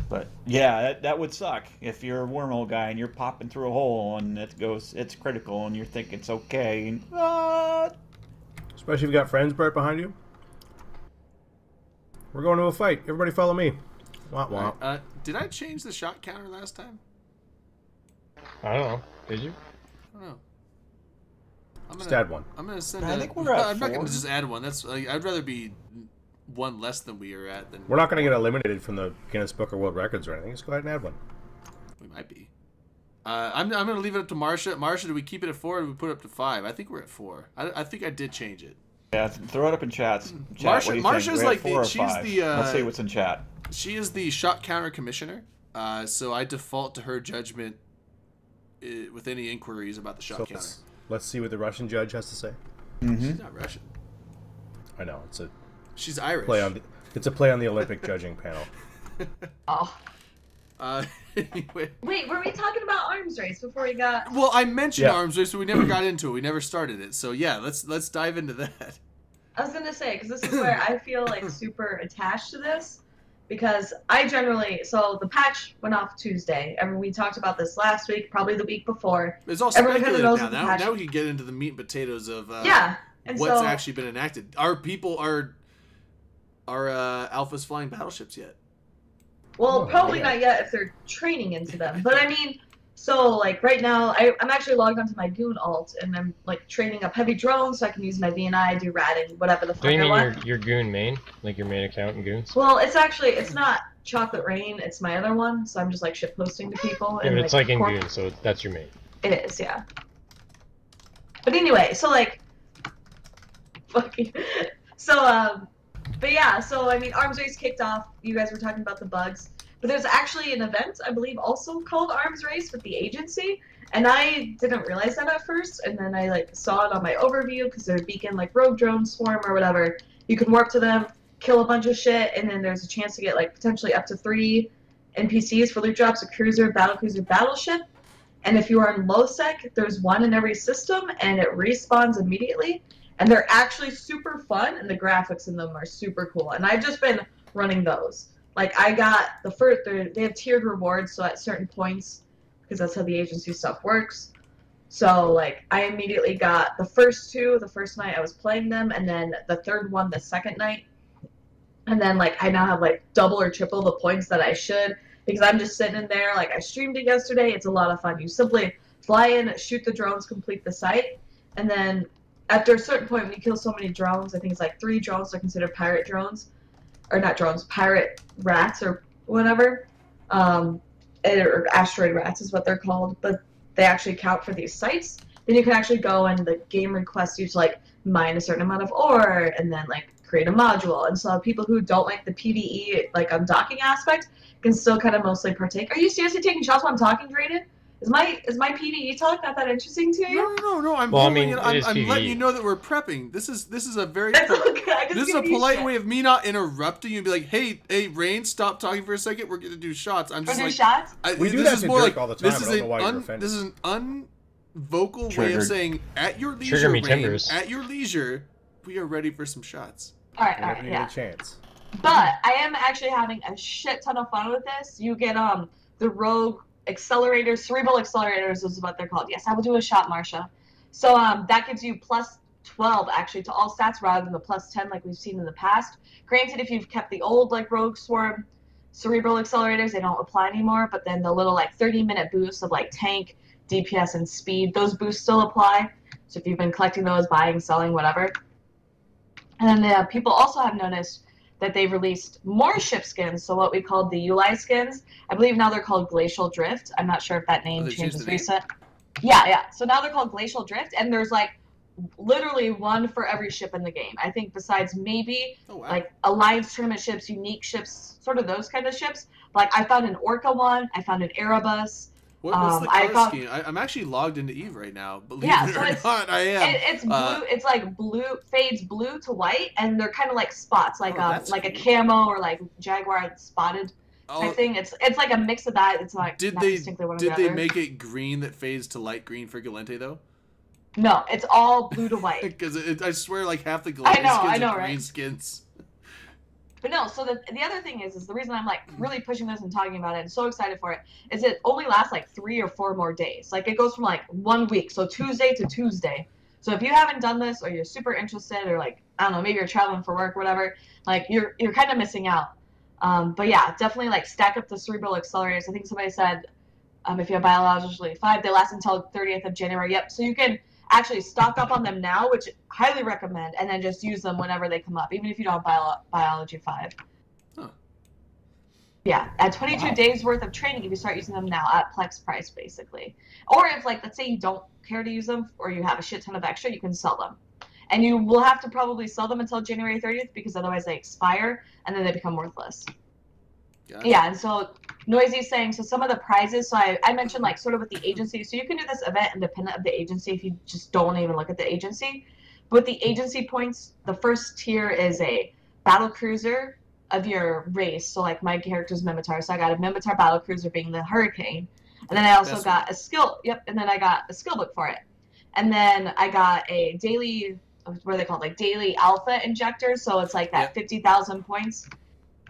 But yeah, that would suck if you're a wormhole guy and you're popping through a hole and it's critical and you're thinking it's okay. And, especially if you got friends right behind you. We're going to a fight. Everybody follow me. Wah, wah. Did I change the shot counter last time? I don't know. Did you? I don't know. Just add one. I'm gonna send. I think we're at I'm not 4. gonna just add one. That's I'd rather be one less than we are at than. We're not gonna get eliminated from the Guinness Book of World Records or anything. Just go ahead and add one. We might be. I'm gonna leave it up to Marsha. Marsha, do we keep it at 4 or do we put it up to 5? I think we're at 4. I think I did change it. Yeah, throw it up in chats. Marsha's like she's the. Let's see what's in chat. She is the shot counter commissioner. So I default to her judgment with any inquiries about the shot counter. Let's see what the Russian judge has to say. Mm-hmm. She's not Russian. I know she's Irish. It's a play on the Olympic judging panel. Oh. Anyway. Wait, were we talking about arms race before we got? Well, I mentioned arms race, but we never got into it. We never started it. So yeah, let's dive into that. I was gonna say because this is where I feel like super attached to this. Because I so the patch went off Tuesday. We talked about this last week, probably the week before. It's all speculative now. Now we can get into the meat and potatoes of what's actually been enacted. Are alphas flying battleships yet? Well, probably not yet if they're training into them. But I mean, so like right now, I'm actually logged onto my Goon alt, and I'm like training up heavy drones so I can use my VNI, do ratting, whatever the fuck I want. Do you mean your Goon main? Like your main account in Goons? Well, it's not Chocolate Rain, it's my other one, so I'm just like shit posting to people. Yeah, but it's like in Goons, so that's your main. It is, yeah. But anyway, so like, fucking, but yeah, so I mean, Arms Race kicked off. You guys were talking about the bugs. But there's actually an event, I believe, also called Arms Race with the agency, and I didn't realize that at first, and then I like saw it on my overview because they're beacon like Rogue Drone, Swarm, or whatever. You can warp to them, kill a bunch of shit, and then there's a chance to get like potentially up to 3 NPCs for loot drops: a cruiser, battlecruiser, battleship. And if you are in low sec, there's 1 in every system, and it respawns immediately. And they're actually super fun, and the graphics in them are super cool. And I've just been running those. Like, I got the first, they have tiered rewards, so at certain points, because that's how the agency stuff works. So, like, I immediately got the first two, the first night I was playing them, and then the third one the second night. And then, like, I now have, like, double or triple the points that I should, because I'm just sitting in there. Like, I streamed it yesterday. It's a lot of fun. You simply fly in, shoot the drones, complete the site, and then after a certain point, when you kill so many drones, I think it's like 3 drones are considered pirate drones. Or not drones, pirate rats or whatever. Or asteroid rats is what they're called. But they actually count for these sites. Then you can actually go and the game requests you to, like, mine a certain amount of ore and then, like, create a module. And so people who don't like the PvE, like, undocking aspect can still kind of mostly partake. Are you seriously taking shots while I'm talking, Drayden? Is my PvE talk not that interesting to you? No. I'm letting you know that we're prepping. This is a very this is a polite way of me not interrupting you and be like, hey, Rain, stop talking for a second. We're gonna do shots. I'm just like shots. We do that to Dirk all the time. I don't know why you're offended. This is an unvocal way of saying at your leisure, Rain, at your leisure, we are ready for some shots. All right, yeah. A chance. But I am actually having a shit ton of fun with this. You get the rogue accelerators, cerebral accelerators is what they're called. Yes, I will do a shot, Marsha. So that gives you plus 12 actually to all stats rather than the plus 10 like we've seen in the past. Granted, if you've kept the old like rogue swarm cerebral accelerators, they don't apply anymore, but then the little like 30-minute boosts of like tank, DPS, and speed, those boosts still apply. So if you've been collecting those, buying, selling, whatever. And then people also have noticed that they've released more ship skins, so what we called the UI skins. I believe now they're called Glacial Drift. I'm not sure if that name changes recent. Yeah. So now they're called Glacial Drift, and there's like literally one for every ship in the game. I think besides maybe like Alliance tournament ships, unique ships, sort of those kind of ships. Like I found an Orca one, I found an Erebus. What's the color scheme? I'm actually logged into EVE right now. Believe it or not, I am. It's blue. It's like blue, fades blue to white, and they're kind of like spots, like like a camo or like Jaguar spotted type thing. It's like a mix of that. It's like did they make it green that fades to light green for Gallente though? No, it's all blue to white. Because I swear, like half the Gallente skins are green skins. But no, so the other thing is the reason I'm like really pushing this and talking about it and so excited for it is it only lasts like 3 or 4 more days. Like it goes from like 1 week, so Tuesday to Tuesday. So if you haven't done this or you're super interested or like, I don't know, maybe you're traveling for work or whatever, like you're kind of missing out. But yeah, definitely like stack up the cerebral accelerators. I think somebody said if you have biologically 5, they last until 30th of January. Yep, so you can actually stock up on them now, which I highly recommend, and then just use them whenever they come up, even if you don't have biology 5. Huh. Yeah, at 22 days worth of training, if you start using them now at Plex price, basically. Or if, like, let's say you don't care to use them, or you have a shit ton of extra, you can sell them. And you will have to probably sell them until January 30th, because otherwise they expire, and then they become worthless. Gotcha. Yeah, and so Noisy's saying, so some of the prizes, so I mentioned like sort of with the agency, so you can do this event independent of the agency if you just don't even look at the agency. But with the agency points, the first tier is a battle cruiser of your race. So like my character's Mimitar, so I got a Mimitar battle cruiser being the Hurricane. And then I also got a skill, and then I got a skill book for it. And then I got a daily, what are they called, like daily alpha injector, so it's like that 50,000 points.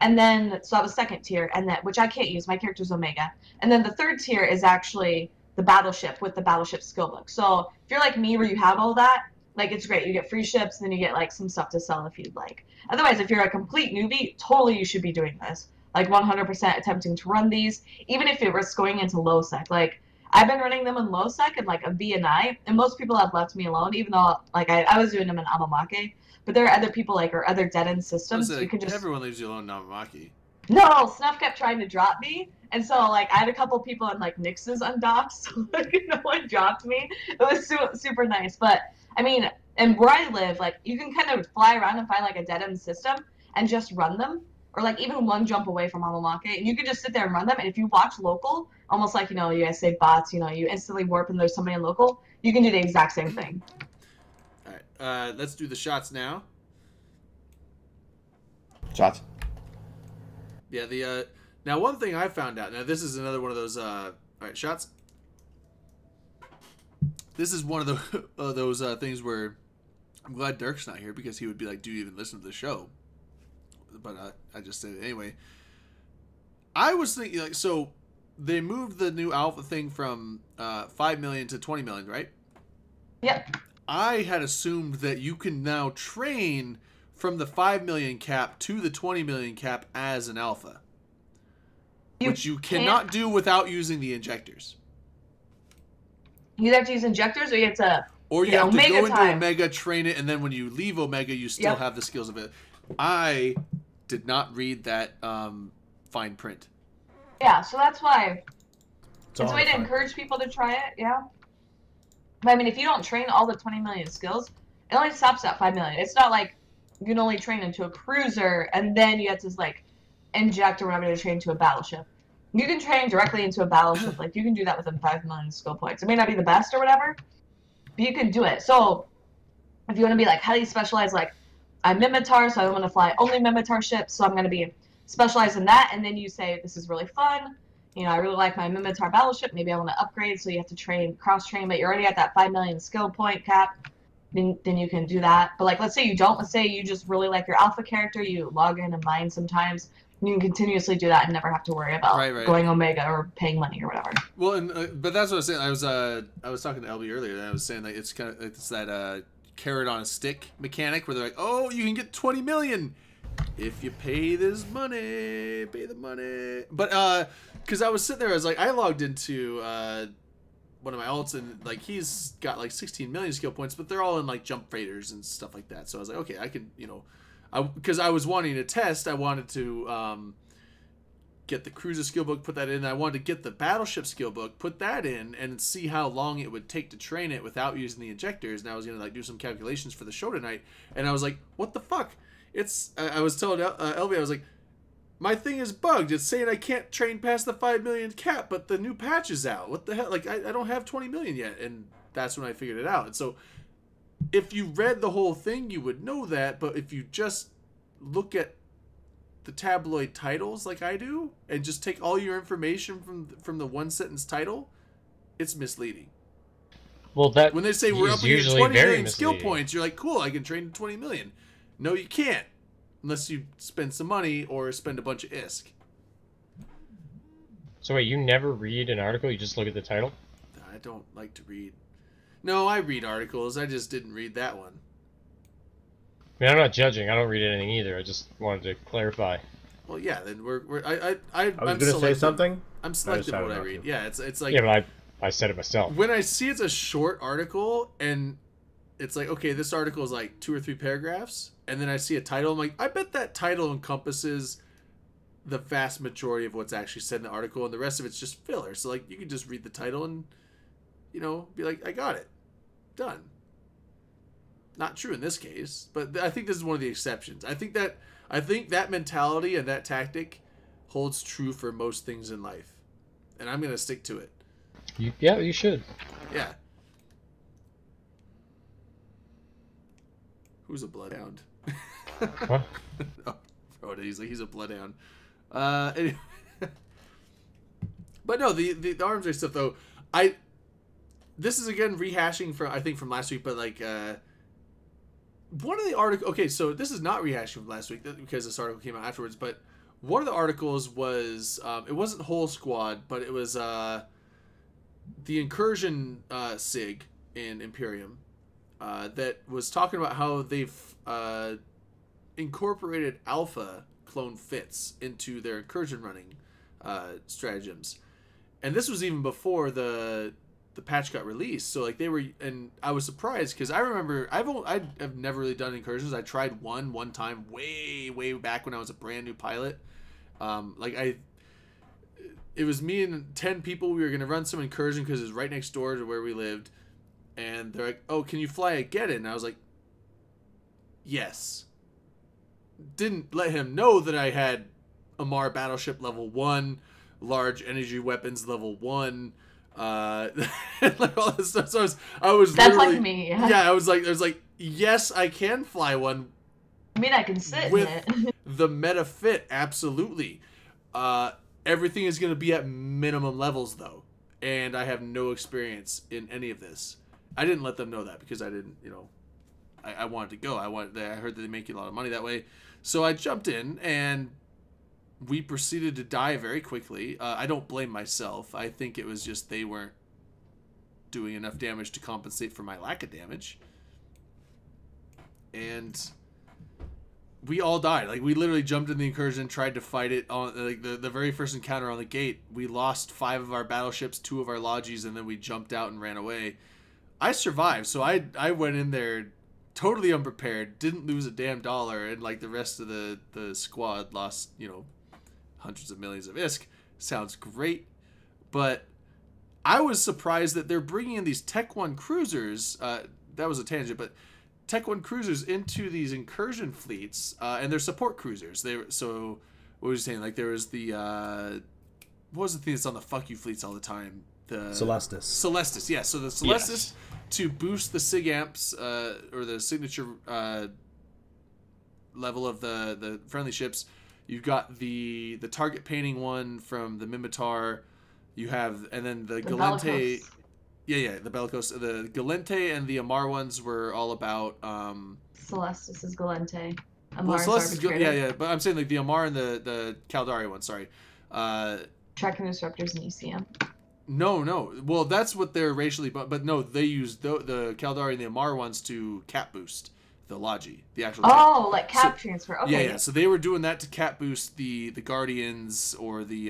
And then, so that was second tier, and that, which I can't use, my character's Omega. And then the third tier is actually the battleship with the battleship skill book. So if you're like me where you have all that, like it's great. You get free ships, and then you get like some stuff to sell if you'd like. Otherwise, if you're a complete newbie, totally you should be doing this. Like 100% attempting to run these, even if it risks going into low sec. Like I've been running them in low sec and like a VNI, and most people have left me alone, even though like I was doing them in Amamake. But there are other people like or other dead-end systems. You can just everyone leaves you alone in Namamaki. No, Snuff kept trying to drop me, and so like I had a couple people in like Nyx's undocked, so like no one dropped me. It was super nice, but I mean, and where I live, like you can kind of fly around and find like a dead-end system and just run them, or like even one jump away from Amamake, and you can just sit there and run them. And if you watch local, almost like you guys say bots, you instantly warp and there's somebody in local, you can do the exact same thing. Let's do the shots now. Shots. Yeah, now one thing I found out. Now this is another one of those. All right, shots. This is one of those things where I'm glad Dirk's not here because he would be like, "Do you even listen to the show?" But I just said it anyway. I was thinking, like, so they moved the new alpha thing from 5 million to 20 million, right? Yep. I had assumed that you can now train from the 5 million cap to the 20 million cap as an alpha. Which you cannot do without using the injectors. You have to use injectors, or you have to... Or you have to go into Omega, train it, and then when you leave Omega, you still have the skills of it. I did not read that fine print. Yeah, so that's why... It's a way to encourage people to try it, yeah. But I mean, if you don't train all the 20 million skills, it only stops at 5 million. It's not like you can only train into a cruiser, and then you have to, like, inject or whatever to train to a battleship. You can train directly into a battleship. Like, you can do that within 5 million skill points. It may not be the best or whatever, but you can do it. So, if you want to be, like, highly specialized, like, I'm Minmatar, so I want to fly only Minmatar ships, so I'm going to be specialized in that, and then you say, this is really fun. You know, I really like my Minmatar battleship. Maybe I want to upgrade, so you have to train, cross-train, but you're already at that 5 million skill point cap. Then you can do that. But, like, let's say you don't. Let's say you just really like your alpha character. You log in and mine sometimes. You can continuously do that and never have to worry about going Omega or paying money or whatever. Well, and but that's what I was saying. I was talking to LB earlier, and I was saying, like, it's kind of it's that carrot on a stick mechanic where they're like, oh, you can get 20 million if you pay this money, pay the money. But because I was sitting there, I was like, I logged into one of my alts, and like he's got like 16 million skill points, but they're all in like jump freighters and stuff like that. So I was like, okay, I can, you know. Because I was wanting to test, I wanted to get the cruiser skill book, put that in. I wanted to get the battleship skill book, put that in, and see how long it would take to train it without using the injectors. And I was gonna like do some calculations for the show tonight, and I was like, "What the fuck?" I was telling LV, I was like, "My thing is bugged. It's saying I can't train past the 5 million cap, but the new patch is out. What the hell? Like I don't have 20 million yet." And that's when I figured it out. And so, if you read the whole thing, you would know that, but if you just look at the tabloid titles like I do, and just take all your information from the one sentence title, it's misleading. Well, that when they say we're up against 20 million skill points, you're like, cool, I can train to 20 million. No, you can't, unless you spend some money or spend a bunch of ISK. So wait, you never read an article, you just look at the title? I don't like to read. No, I read articles. I just didn't read that one. I mean, I'm not judging. I don't read anything either. I just wanted to clarify. Well, yeah. Then I was going to say something. I'm selective what I read. Yeah, it's like. Yeah, but I said it myself. When I see it's a short article and it's like, okay, this article is like 2 or 3 paragraphs, and then I see a title, I'm like, I bet that title encompasses the vast majority of what's actually said in the article, and the rest of it's just filler. So like, you can just read the title and, you know, be like, I got it. Done. Not true in this case, but I think this is one of the exceptions. I think that mentality and that tactic holds true for most things in life, and I'm gonna stick to it. Yeah, you should. Yeah. Who's a bloodhound? What? Oh, he's a bloodhound. Anyway. But no, the arms race stuff though. This is again rehashing from last week, but like one of the articles. Okay, so this is not rehashing from last week because this article came out afterwards. But one of the articles was it wasn't Whole Squad, but it was the Incursion SIG in Imperium that was talking about how they've incorporated Alpha clone fits into their Incursion running stratagems, and this was even before the patch got released. So like they were, and I was surprised because I remember I've never really done incursions. I tried one time way back when I was a brand new pilot. It was me and 10 people. We were gonna run some incursion because it was right next door to where we lived, and they're like, "Oh, can you fly a Geddon?" And I was like, "Yes." Didn't let him know that I had Amarr battleship level 1, large energy weapons level 1. Like all this stuff. So I was that's like me. Yeah, I was like, yes, I can fly one. I mean, I can sit with in it. The meta fit, absolutely. Everything is going to be at minimum levels though, and I have no experience in any of this. I didn't let them know that because I didn't, I wanted to go. I heard that they make you a lot of money that way, so I jumped in, and we proceeded to die very quickly. I don't blame myself. I think it was just they weren't doing enough damage to compensate for my lack of damage. And we all died. Like, we literally jumped in the incursion, tried to fight it on like the very first encounter on the gate. We lost 5 of our battleships, 2 of our Logis, and then we jumped out and ran away. I survived, so I went in there totally unprepared, didn't lose a damn dollar, and like the rest of the squad lost, you know, hundreds of millions of ISK. Sounds great, but I was surprised that they're bringing in these Tech 1 cruisers. That was a tangent, but Tech 1 cruisers into these incursion fleets, and they're support cruisers. So what was you saying? Like, there was the what was the thing that's on the fuck you fleets all the time? The Celestis. Celestis, yeah. So the Celestis, to boost the sig amps or the signature level of the friendly ships. You've got the target painting one from the Minmatar. You have, and then the Galente. Bellicose. Yeah, the Bellicose. The Galente and the Amar ones were all about. Celestis is Galente. Well, Amar's Celestis is Arbitrator. yeah, but I'm saying like the Amar and the Caldari one. Sorry. Tracking Disruptors and ECM. No. Well, that's what they're racially, but no, they use the Caldari and the Amar ones to cap boost the Logi, the actual. Oh, like cap transfer. Okay. Yeah. So they were doing that to cap boost the Guardians or the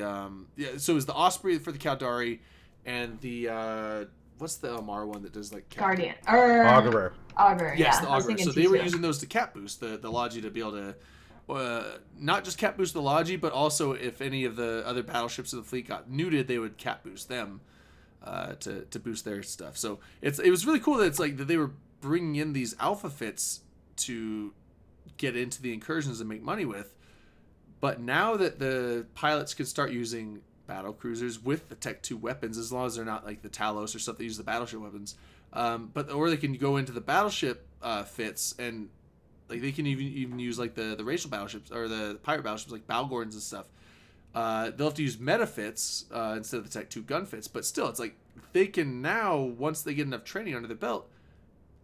So it was the Osprey for the Caldari, and the what's the Amar one that does like cap Guardian Augurer. Augurer. Yes, yeah, the I was Augurer. thinking So they were T2. using those to cap boost the Logi to be able to. Not just cap boost the Logi, but also if any of the other battleships of the fleet got neuted, they would cap boost them to boost their stuff. So it was really cool that it's like that they were bringing in these alpha fits to get into the incursions and make money with. But now that the pilots can start using battle cruisers with the Tech 2 weapons, as long as they're not like the Talos or stuff that use the battleship weapons, or they can go into the battleship fits and like they can even use like the racial battleships or the pirate battleships like Balgorns and stuff. They'll have to use meta fits instead of the Tech 2 gun fits, but still, it's like they can now, once they get enough training under the belt,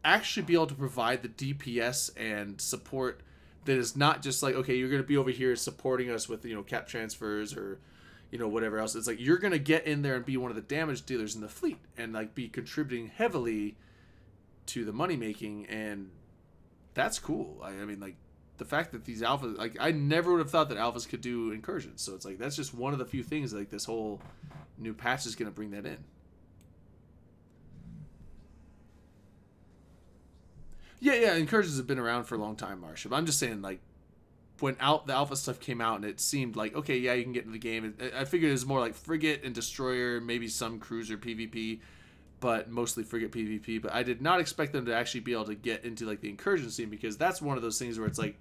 actually be able to provide the DPS and support that is not just like, okay, you're going to be over here supporting us with, you know, cap transfers or, you know, whatever else. It's like you're going to get in there and be one of the damage dealers in the fleet and like be contributing heavily to the money making, and that's cool. I mean, like, the fact that these alphas, like, I never would have thought that alphas could do incursions. So it's like, that's just one of the few things, like, this whole new patch is going to bring that in. Yeah, incursions have been around for a long time, Marsha. But I'm just saying, like, when the alpha stuff came out and it seemed like, okay, yeah, you can get into the game. I figured it was more like frigate and destroyer, maybe some cruiser PvP, but mostly frigate PvP. But I did not expect them to actually be able to get into, like, the incursion scene, because that's one of those things where it's like,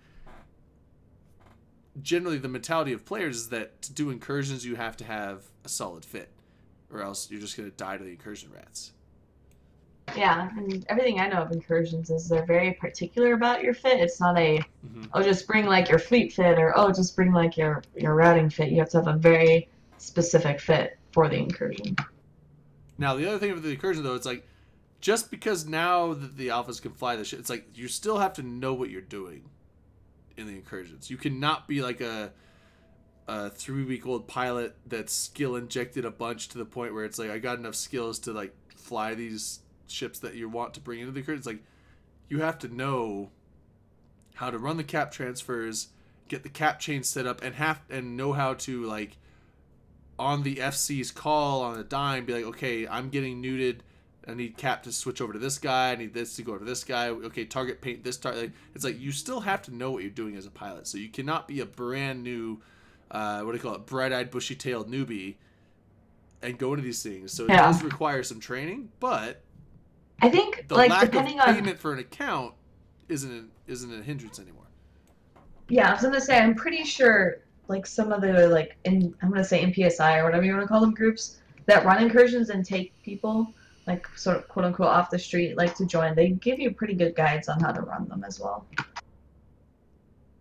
generally the mentality of players is that to do incursions you have to have a solid fit, or else you're just going to die to the incursion rats. Yeah, and everything I know of incursions is they're very particular about your fit. It's not a, oh, just bring like your fleet fit, or oh, just bring like your routing fit. You have to have a very specific fit for the incursion. Now, the other thing with the incursion, though, it's like, just because now that the alphas can fly the shit, it's like, you still have to know what you're doing in the incursions. You cannot be like a 3-week-old pilot that's skill injected a bunch to the point where it's like, I got enough skills to like fly these ships that you want to bring into the incursions. Like, you have to know how to run the cap transfers, get the cap chain set up, and know how to, like, on the FC's call on a dime, be like, okay, I'm getting neuted, I need cap to switch over to this guy, I need this to go over to this guy, okay, target paint this target. Like, it's like, you still have to know what you're doing as a pilot, so you cannot be a brand new bright-eyed bushy-tailed newbie and go into these things. So it does require some training, but I think the like lack depending of on payment for an account isn't a hindrance anymore. Yeah, I was gonna say, I'm pretty sure like some of the like I'm gonna say NPSI or whatever you want to call them, groups that run incursions and take people like sort of quote unquote off the street like to join, they give you pretty good guides on how to run them as well.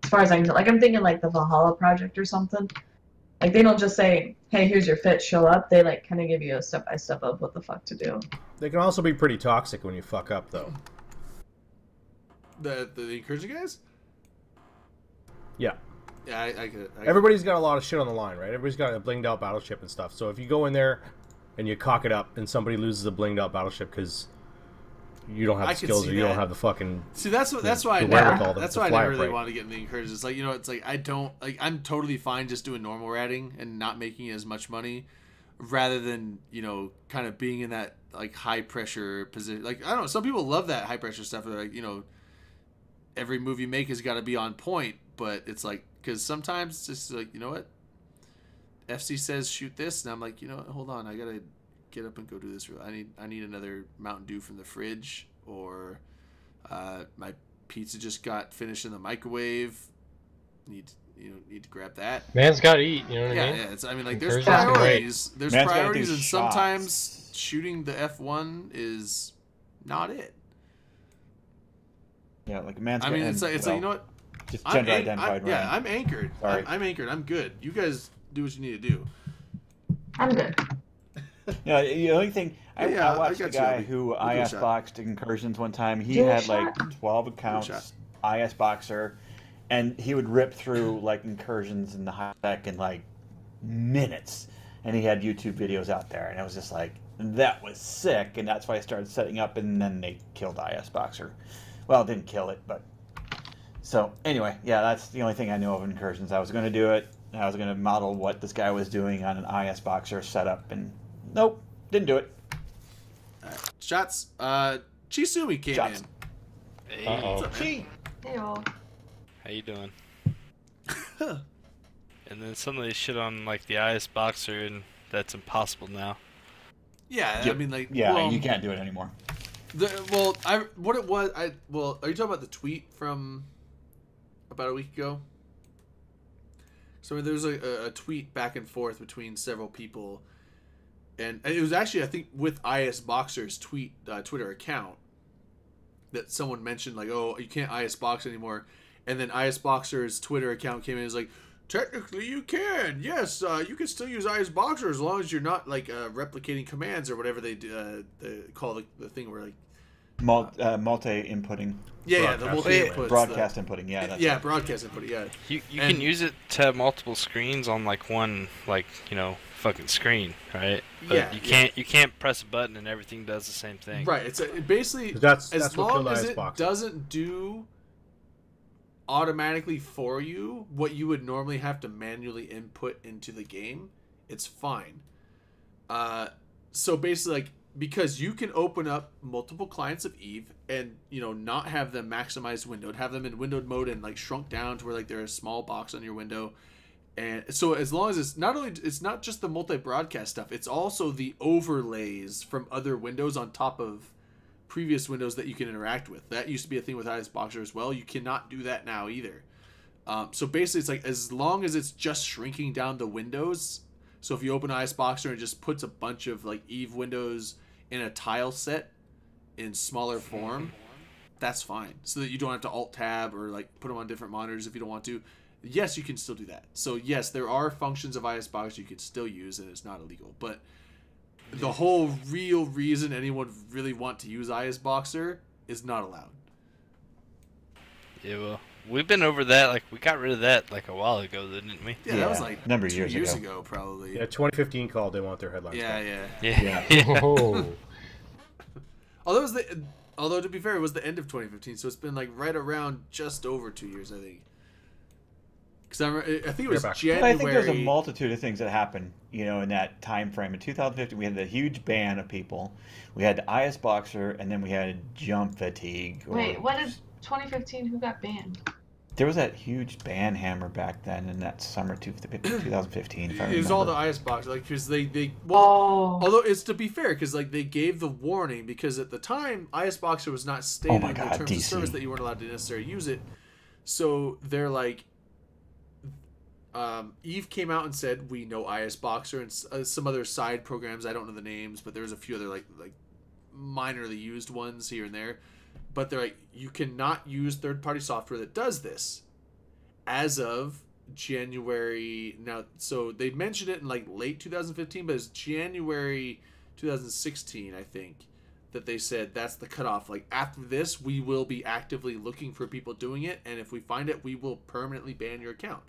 As far as I can tell, like I'm thinking like the Valhalla project or something. Like they don't just say, hey, here's your fit, show up. They like kind of give you a step-by-step of what the fuck to do. They can also be pretty toxic when you fuck up, though. The incursion guys? Yeah. Yeah, everybody's got a lot of shit on the line, right? Everybody's got a blinged out battleship and stuff. So if you go in there and you cock it up, and somebody loses a blinged out battleship because you don't have the skills or you don't have the fucking that's why I never really want to get in the incursions. It's like, you know, it's like I'm totally fine just doing normal ratting and not making as much money, rather than, you know, kind of being in that like high pressure position. Like, I don't know, some people love that high pressure stuff. They're like, you know, every move you make has got to be on point, but it's like, because sometimes it's just like, you know what, FC says shoot this, and I'm like, you know what, hold on, I gotta get up and go do this. I need another Mountain Dew from the fridge, or my pizza just got finished in the microwave. Need to grab that. Man's got to eat. You know what I mean? Yeah. It's, I mean, like, there's priorities. There's priorities, and sometimes shooting the F1 is not it. Yeah, like man's. I mean, it's like, you know what? Just gender identified. Yeah, I'm anchored. I'm anchored. I'm good. You guys do what you need to do. I'm good. Yeah, the only thing I watched a guy who IS boxed incursions one time. He had like 12 accounts, IS boxer, and he would rip through like incursions in the high tech in like minutes. And he had YouTube videos out there, and I was just like, that was sick. And that's why I started setting up, and then they killed IS boxer. Well, didn't kill it, but so anyway, yeah, that's the only thing I know of incursions. I was going to do it. I was going to model what this guy was doing on an IS boxer setup, and nope, didn't do it. Shots. Chisumi came in. Hey. Uh-oh. What's up, man? Hey-o. How you doing? And then suddenly shit on like the IS boxer, and that's impossible now. Yeah, I mean, like, yeah, well, you can't do it anymore. are you talking about the tweet from about a week ago? So there was a tweet back and forth between several people, and it was actually, I think, with IS Boxer's Twitter account, that someone mentioned, like, oh, you can't IS Box anymore, and then IS Boxer's Twitter account came in and was like, technically you can, yes, you can still use IS Boxer as long as you're not like replicating commands or whatever they call the thing where like multi-inputting. Yeah, the multi-inputs. Broadcast inputting, yeah. Yeah, broadcast inputting, yeah. You can use it to have multiple screens on like one, like, you know, fucking screen, right? But you can't press a button and everything does the same thing. Right. It's basically that's as long as it doesn't do automatically for you what you would normally have to manually input into the game, it's fine. So basically, like, because you can open up multiple clients of Eve and, you know, not have them maximized windowed, have them in windowed mode and like shrunk down to where like they're a small box on your window. And so as long as it's not just the multi-broadcast stuff, it's also the overlays from other windows on top of previous windows that you can interact with. That used to be a thing with IS Boxer as well. You cannot do that now either. So basically, it's like, as long as it's just shrinking down the windows. So if you open IS Boxer and it just puts a bunch of like Eve windows in a tile set in smaller form, that's fine. So that you don't have to alt tab or like put them on different monitors if you don't want to. Yes, you can still do that. So yes, there are functions of IS Boxer you can still use, and it's not illegal. But the whole real reason anyone really want to use IS Boxer is not allowed. Yeah, well, we've been over that. Like, we got rid of that like a while ago, didn't we? Yeah, that was like a number of 2 years ago, probably. Yeah, 2015 called. They want their headlines. Yeah. Oh. Although to be fair, it was the end of 2015, so it's been like right around just over 2 years, I think. Because I think it was January. But I think there's a multitude of things that happened, you know, in that time frame. In 2015, we had the huge ban of people. We had IS Boxer, and then we had Jump Fatigue. Wait, what is 2015? Who got banned? There was that huge ban hammer back then in that summer 2015. If I remember. It was all the IS Boxer, like, because although it's, to be fair, because like they gave the warning, because at the time IS Boxer was not stated in the terms of service that you weren't allowed to necessarily use it. So they're like, Eve came out and said, we know IS Boxer and some other side programs. I don't know the names, but there's a few other like minorly used ones here and there. But they're like, you cannot use third-party software that does this as of January. Now, so they mentioned it in like late 2015, but it's January 2016, I think, that they said that's the cutoff. Like, after this, we will be actively looking for people doing it, and if we find it, we will permanently ban your account.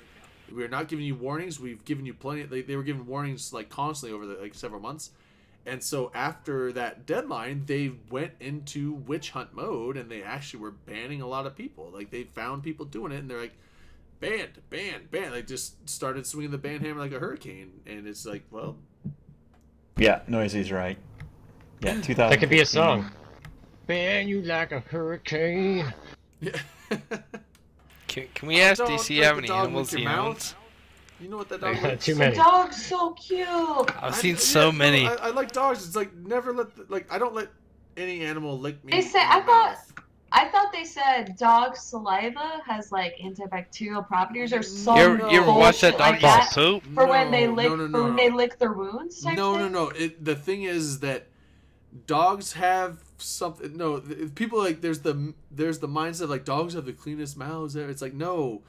We're not giving you warnings. We've given you plenty. They were giving warnings like constantly over the like several months, and so after that deadline, they went into witch hunt mode, and they actually were banning a lot of people. Like, they found people doing it, and they're like, banned. They just started swinging the ban hammer like a hurricane, and it's like, well, yeah, Noisy's right. Yeah, 2000. That could be a song. Ban you like a hurricane. Yeah. Can we ask DC how many animals he owns? You know what that dog is? Too many. The dog's so cute. I've seen so many. I like dogs. It's like never let I don't let any animal lick me. They said I thought they said dog saliva has like antibacterial properties or some. You ever watch that dog like poop? For when they lick their wounds. No. The thing is that dogs have something. No, people like there's the mindset like dogs have the cleanest mouths ever. It's like, no,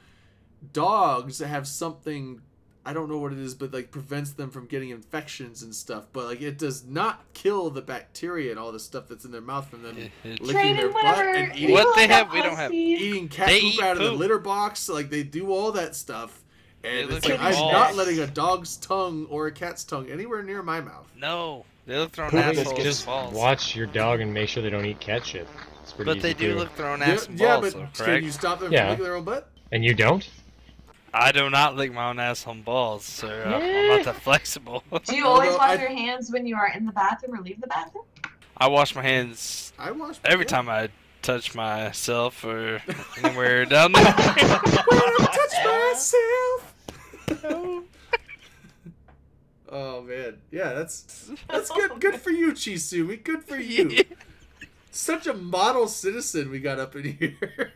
dogs have something. I don't know what it is, but like prevents them from getting infections and stuff. But like it does not kill the bacteria and all the stuff that's in their mouth from them licking their butt and eating. What they have, we don't have. Eating cat poop out of the litter box. Like they do all that stuff. And it's like, I'm not letting a dog's tongue or a cat's tongue anywhere near my mouth. No, they look their own assholes. Just watch your dog and make sure they don't eat cat shit. But they do look their own ass and balls, but though, can you stop them from licking their own butt? And you don't? I do not lick my own asshole and balls, so I'm not that flexible. Do you always wash your hands when you are in the bathroom or leave the bathroom? I wash my hands every time I touch myself or anywhere down there. When I touch myself. Oh man, yeah, that's good. Good for you, Chisumi. Good for you. Such a model citizen we got up in here.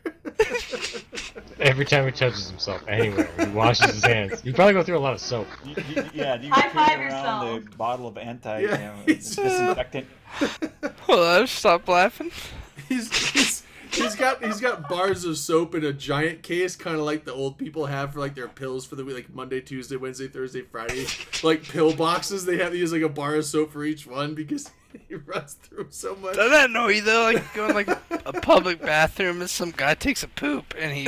Every time he touches himself, anywhere, he washes his hands. You probably go through a lot of soap. Yeah, do you high five carry yourself. around a bottle of disinfectant? Well, I've stopped laughing. He's got bars of soap in a giant case, kind of like the old people have for like their pills for the week, like Monday, Tuesday, Wednesday, Thursday, Friday, like pill boxes. They have to use like a bar of soap for each one because he runs through so much. Doesn't that annoy you though? Like you go in like a public bathroom and some guy takes a poop and he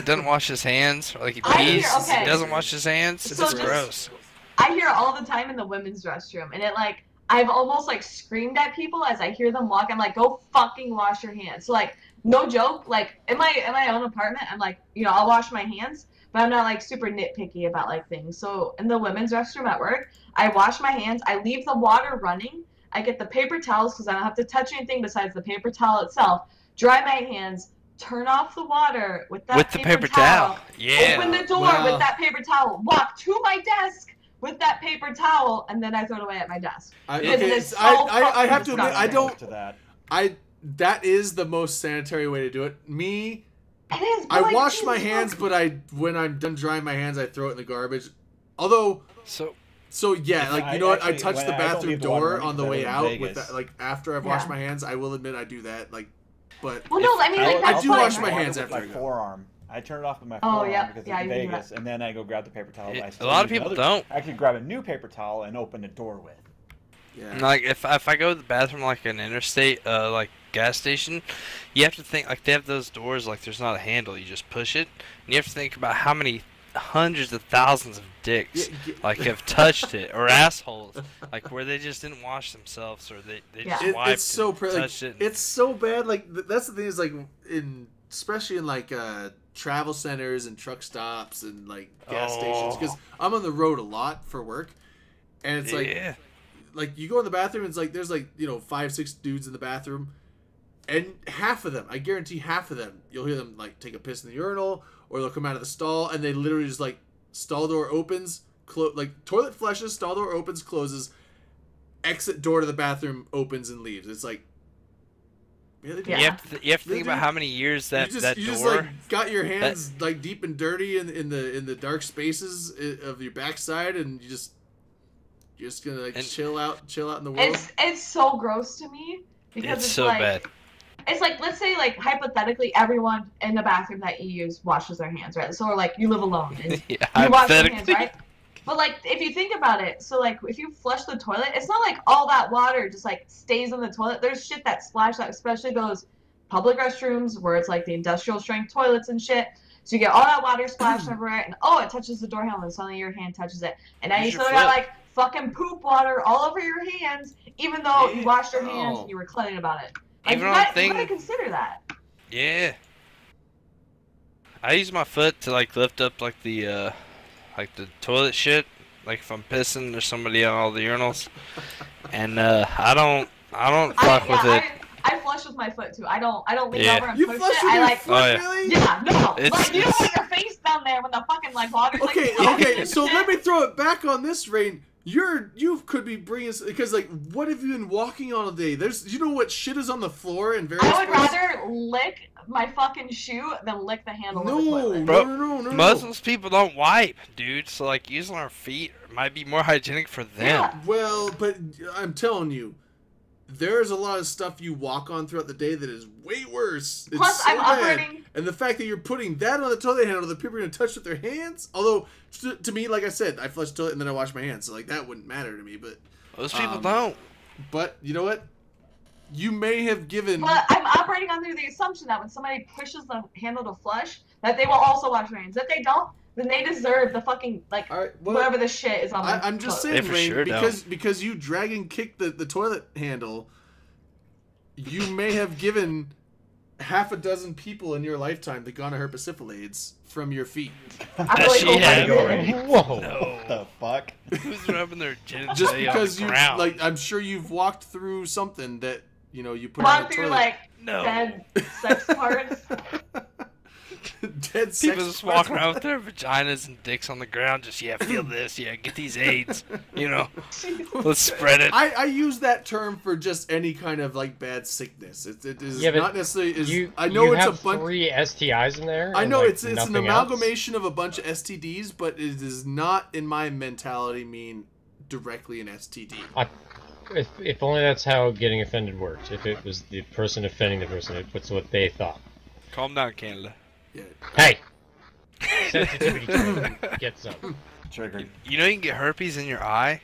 doesn't wash his hands, or like he pees, he doesn't wash his hands. It's just gross. I hear all the time in the women's restroom, and it like I've almost like screamed at people as I hear them walk. I'm like, go fucking wash your hands. So like, no joke, like in my own apartment, I'm like, I'll wash my hands, but I'm not like super nitpicky about like things. So in the women's restroom at work, I wash my hands. I leave the water running. I get the paper towels because I don't have to touch anything besides the paper towel itself. Dry my hands. Turn off the water with the paper towel. Yeah. Open the door with that paper towel. Walk to my desk with that paper towel, and then I throw it away at my desk. I have to admit, I don't. That is the most sanitary way to do it. Me, it is. I wash my hands, but when I'm done drying my hands, I throw it in the garbage. Although, so yeah, like you know what? I touch the bathroom door on the way out with that. Like after I've washed my hands, I will admit I do that. Like, but well, no, I mean like I do wash my hands after my forearm. I turn it off with my forearm because it's in Vegas, and then I go grab the paper towel. A lot of people don't. I actually grab a new paper towel and open the door with. Yeah. Like if I go to the bathroom like an interstate like gas station, you have to think like they have those doors like there's not a handle, you just push it, and you have to think about how many hundreds of thousands of dicks like have touched it, or assholes like where they just didn't wash themselves, or they just wiped it's so touched it. It's so bad. Like that's the thing is like especially in like travel centers and truck stops and like gas stations, because I'm on the road a lot for work, and it's like you go in the bathroom and it's like there's like 5-6 dudes in the bathroom, and half of them, I guarantee half of them, you'll hear them like take a piss in the urinal, or they'll come out of the stall and they literally just like stall door opens, like toilet flushes, stall door opens, closes, exit door to the bathroom opens and leaves. It's like really? You have to think about how many years that you door. Just like got your hands like deep and dirty in the dark spaces of your backside, and you're just gonna like chill out in the world. It's so gross to me because it's so like, bad. It's like, let's say like hypothetically everyone in the bathroom that you use washes their hands, right? So like you live alone and you wash your hands, right? But like, if you think about it, so like, if you flush the toilet, it's not like all that water just like stays in the toilet. There's shit that splashes out, especially those public restrooms where it's like the industrial strength toilets and shit. So you get all that water splashed everywhere, and oh, it touches the door handle, and suddenly your hand touches it, and now you still got like fucking poop water all over your hands, even though you washed your hands and you were clean about it. Like, you gotta consider that. Yeah. I use my foot to like lift up like the toilet shit, like if I'm pissing or somebody on all the urinals, and I don't fuck with it. I flush with my foot too. I don't lean over and you push flush it. With I your like foot, really? Yeah, no. Like you don't put your face down there when the fucking like water's okay, like okay. So let me throw it back on this, Rain. You could be bringing because like what have you been walking all day? You know what shit is on the floor and various. I would rather lick my fucking shoe than lick the handle of the toilet. Bro, no. Most of those people don't wipe, dude. So like using our feet might be more hygienic for them. Yeah. Well, but I'm telling you, there's a lot of stuff you walk on throughout the day that is way worse. It's Plus, so I'm bad. operating. And the fact that you're putting that on the toilet handle that people are going to touch with their hands, although to me, like I said, I flush the toilet and then I wash my hands, so like that wouldn't matter to me. But most people don't. But you know what? You may have given. But I'm operating under the assumption that when somebody pushes the handle to flush, that they will also wash their hands. If they don't, then they deserve the fucking like whatever the shit is on. I'm just saying, Rain, because you drag and kick the toilet handle, you may have given half a dozen people in your lifetime the gonorrhea persiflades from your feet. Whoa! No. What the fuck? Who's rubbing their genitalia just because on the ground? Like I'm sure you've walked through something that you know you put on the through toilet. Like dead sex parts. Dead sex people just walking around with their vaginas and dicks on the ground. Just feel this. Get these AIDS. You know, let's spread it. I use that term for just any kind of like bad sickness. It is not necessarily. I know it's a bunch. 3 STIs in there. I know like it's an amalgamation of a bunch of STDs, but it does not, in my mentality, mean directly an STD. If only that's how getting offended worked. If it was the person offending the person, it's what they thought. Calm down, Canada. Yeah. Hey! Sensitivity get some. Triggered. You know you can get herpes in your eye?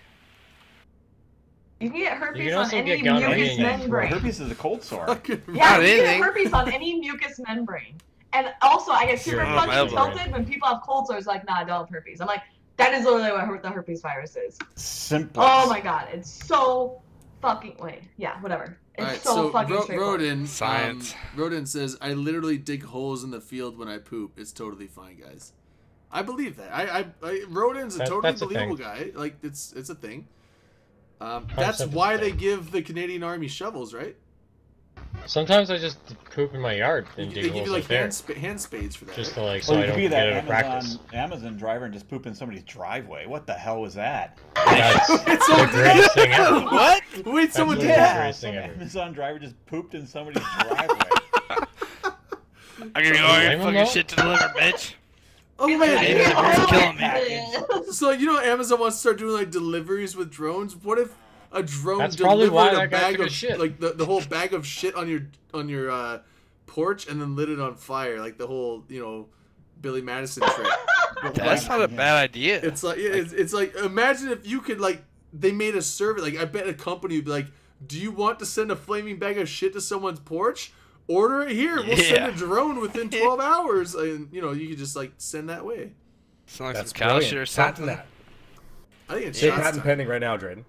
You can get herpes on any mucous membrane. Herpes is a cold sore. Yeah, you can get herpes on any mucous membrane. And also, I get super fucking tilted when people have cold sores like, nah, I don't have herpes. I'm like, that is literally what the herpes virus is. Simple. Oh my god, it's so fucking... Wait, yeah, whatever. It's so fucking Rodin, science. Rodin says, I literally dig holes in the field when I poop. It's totally fine, guys. I believe that. Rodin's a totally believable guy. Like, it's a thing. That's why they give the Canadian Army shovels, right? Sometimes I just poop in my yard and dig holes. They give you like hand spades for that. Just to like, so I don't get out of practice. Amazon driver and just poop in somebody's driveway. What the hell was that? That's the greatest thing ever. What? Wait, someone did that? Some Amazon driver just pooped in somebody's driveway. I gotta go all your fucking shit to deliver, bitch. Oh man, it's killing me. So you know Amazon wants to start doing like deliveries with drones. What if a drone delivered a bag of shit, like the whole bag of shit on your porch, and then lit it on fire, like the whole Billy Madison trick. That's not a bad idea. It's like it's like imagine if you could like they made a survey. Like I bet a company would be like, do you want to send a flaming bag of shit to someone's porch? Order it here. We'll send a drone within 12 hours, and you could just like send that way. Sounds like some cow shit or something. That. I think it's patent pending right now, Drayden.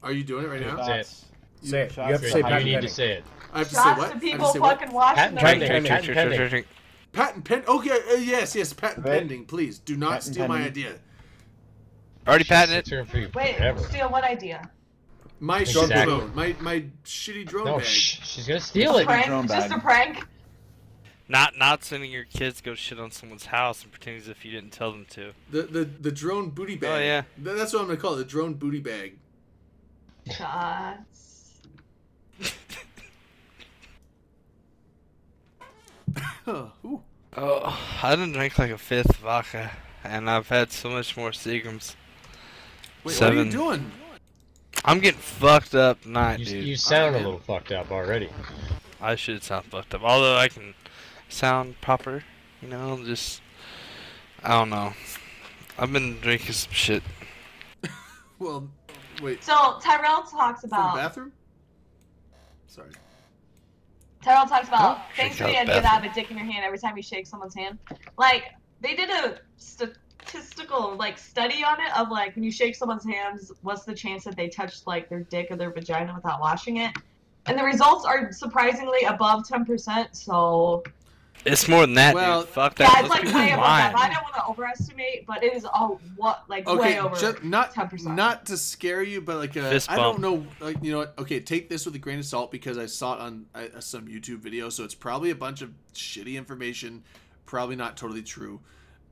Are you doing it right now? Say it. Say it. You have to say patent pending. You need to say it. I have to say what? To people fucking watching patent pending. Patent pending. Okay, yes, patent pending. Please do not steal my idea. Already patented. Wait, steal what idea? My drone, my shitty drone bag. She's gonna steal it. Just a prank. Not sending your kids to go shit on someone's house and pretending as if you didn't tell them to. The drone booty bag. Oh yeah. That's what I'm gonna call it. The drone booty bag. Shots. Oh, I didn't drink like a 5th vodka, and I've had so much more Seagrams. Wait, 7. What are you doing? I'm getting fucked up tonight, dude. You sound a little fucked up already. I should sound fucked up, although I can sound proper, just, I don't know. I've been drinking some shit. Well, wait. So Tyrell talks about from the bathroom. Sorry. Tyrell talks about thanks for the idea to have a dick in your hand every time you shake someone's hand. Like they did a statistical like study on it of like when you shake someone's hands, what's the chance that they touched like their dick or their vagina without washing it? And the results are surprisingly above 10%. So it's more than that, well, dude. Fuck that. Yeah, it's like way above that. I don't want to overestimate, but it is way over 10%. Not to scare you, but like I don't know, like you know what? Okay, take this with a grain of salt because I saw it on some YouTube video, so it's probably a bunch of shitty information, probably not totally true,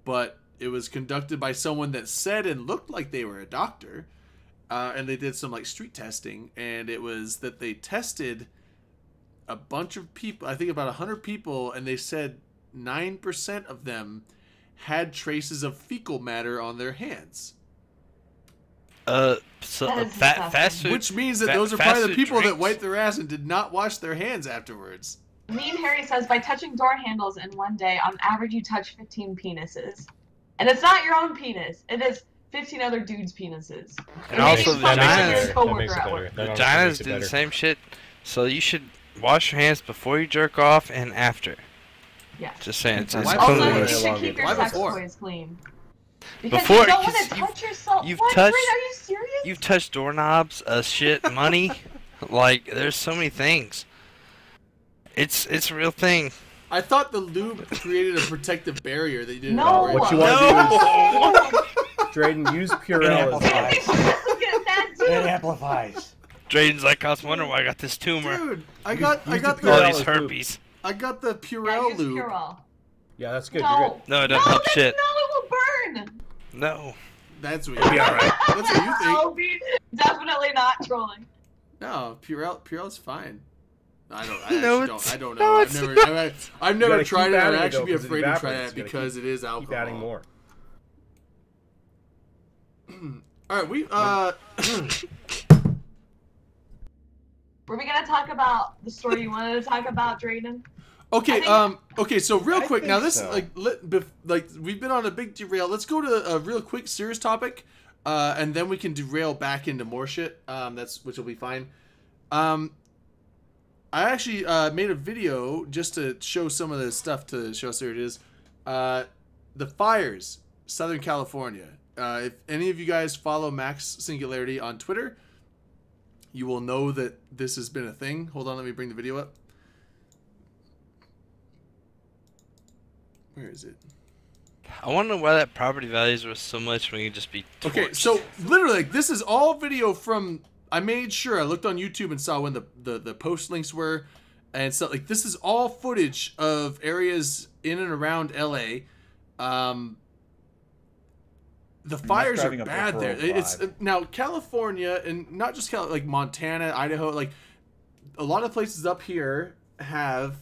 but it was conducted by someone that said and looked like they were a doctor, and they did some like street testing, and it was that they tested a bunch of people, I think about 100 people, and they said 9% of them had traces of fecal matter on their hands. Fast food, which means that those are probably the people that wiped their ass and did not wash their hands afterwards. Mean Harry says by touching door handles in one day, on average you touch 15 penises. And it's not your own penis. It is 15 other dudes' penises. And also vaginas do the same shit. So you should wash your hands before you jerk off and after. Yeah. Just saying. It's also, you should keep your sex toys clean. Because you don't want to touch yourself. What? Are you serious? You've touched doorknobs, shit, money. Like, there's so many things. It's a real thing. I thought the lube created a protective barrier that you didn't know. What you want to do is, Drayden, use Purell. It amplifies. Drayden's like, I was wondering why I got this tumor. Dude, I got all these herpes. I got the Purell lube. Purell. Yeah, that's good. You're good. No, it doesn't help shit. No, it will burn. No. That's what you'll be alright. That's what you think. I'll be definitely not trolling. No, Purell's fine. I don't know. No, I've never tried it. I'd actually be afraid to try that because it is alcohol. Keep adding more. All right, were we gonna talk about the story you wanted to talk about, Drayden? Okay, okay. So real quick, now this like we've been on a big derail. Let's go to a real quick serious topic, and then we can derail back into more shit. Which will be fine. I actually made a video just to show some of the stuff to show us here it is. The fires, Southern California. If any of you guys follow Max Singularity on Twitter, you will know that this has been a thing. Hold on, let me bring the video up. Where is it? I want to know why that property values were so much when you just be torched. Okay, so literally, like, this is all video from... I made sure I looked on YouTube and saw when the post links were, and so like this is all footage of areas in and around LA. The fires are bad there. It's now California, and not just like Montana, Idaho. Like a lot of places up here have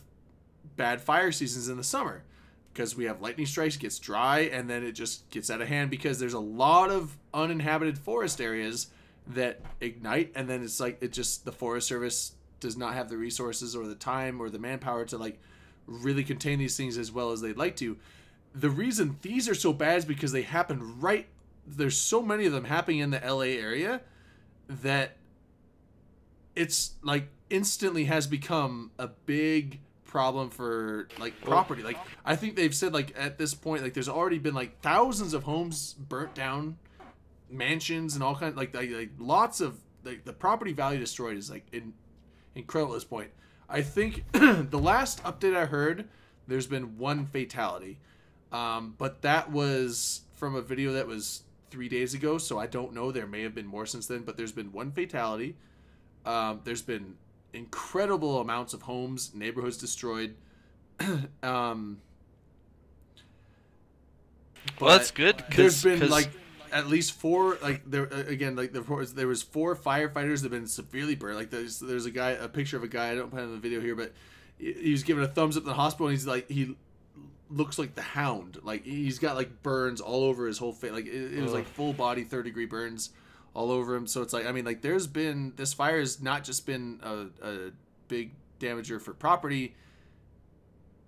bad fire seasons in the summer because we have lightning strikes, gets dry, and then it just gets out of hand because there's a lot of uninhabited forest areas that ignite, and then it's like the Forest Service does not have the resources or the time or the manpower to like really contain these things as well as they'd like to. The reason these are so bad is because they happen there's so many of them happening in the LA area that it's like instantly has become a big problem for like property. Like I think they've said like at this point like there's already been like thousands of homes burnt down, mansions and all kinds like lots of like the property value destroyed is like incredible at this point. I think the last update I heard, there's been one fatality, but that was from a video that was 3 days ago, so I don't know. There may have been more since then, but there's been one fatality. There's been incredible amounts of homes, neighborhoods destroyed. Well, that's good. There's been like at least 4, like there again, like there was 4 firefighters that have been severely burned. Like there's a picture of a guy. I don't put it in the video here, but he was giving a thumbs up to the hospital. And he's like he looks like the Hound. Like he's got like burns all over his whole face. Like it was like full body 3rd-degree burns all over him. So it's like, I mean, like this fire has not just been a big damager for property.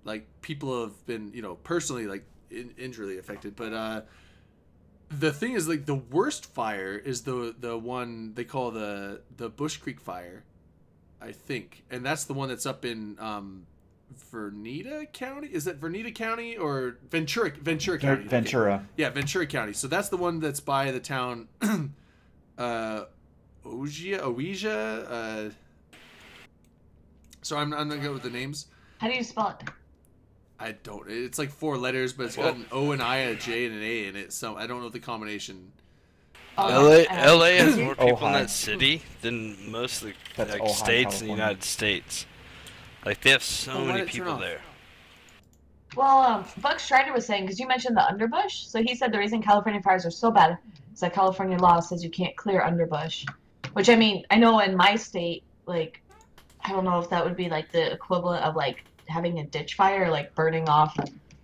Like people have been, personally like injury affected, but The thing is, like, the worst fire is the one they call the Bush Creek fire, I think, and that's the one that's up in Vernita County. Is that Vernita County or Ventura County? Ventura. Yeah, Ventura County. So that's the one that's by the town Ouija. So I'm gonna go with the names. How do you spell it? I don't. It's like 4 letters, but it's got an O and I, a J and an A in it. So I don't know the combination. LA has more people in that city than most of the states in the United States. Like, they have so many people there. Well, Buck Strider was saying, because you mentioned the underbush, so he said the reason California fires are so bad is that California law says you can't clear underbush. Which, I mean, I know in my state, like, I don't know if that would be, like, the equivalent of, like, having a ditch fire, like, burning off,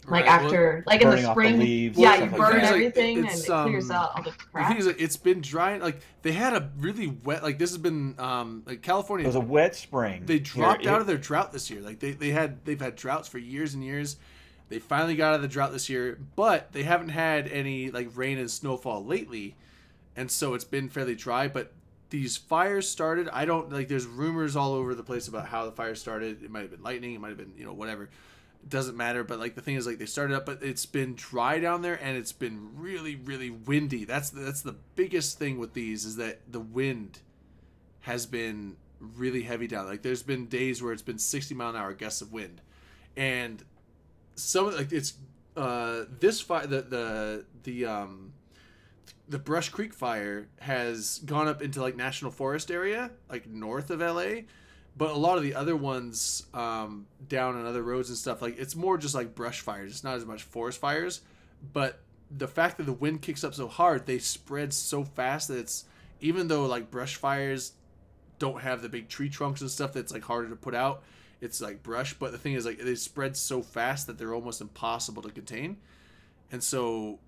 like, after, like, in the spring. Yeah, you burn everything, and it clears out all the crap. The thing is, like, it's been drying, like, they had a really wet, like, this has been, like, California. It was a wet spring. They dropped out of their drought this year. Like, they've had droughts for years and years. They finally got out of the drought this year, but they haven't had any, like, rain and snowfall lately, and so it's been fairly dry, but these fires started. I don't, like, there's rumors all over the place about how the fire started. It might have been lightning. It might have been, you know, whatever. It doesn't matter. But, like, the thing is, like, they started up, but it's been dry down there, and it's been really, really windy. That's the biggest thing with these, is that the wind has been really heavy down. Like, there's been days where it's been 60-mile-an-hour gusts of wind. And some of, like, it's this fire, the Brush Creek fire has gone up into, like, National Forest area, like, north of LA, but a lot of the other ones down on other roads and stuff, like, it's more just like brush fires. It's not as much forest fires, but the fact that the wind kicks up so hard, they spread so fast that it's, even though, like, brush fires don't have the big tree trunks and stuff that's, like, harder to put out, it's like brush, but the thing is, like, they spread so fast that they're almost impossible to contain. And so,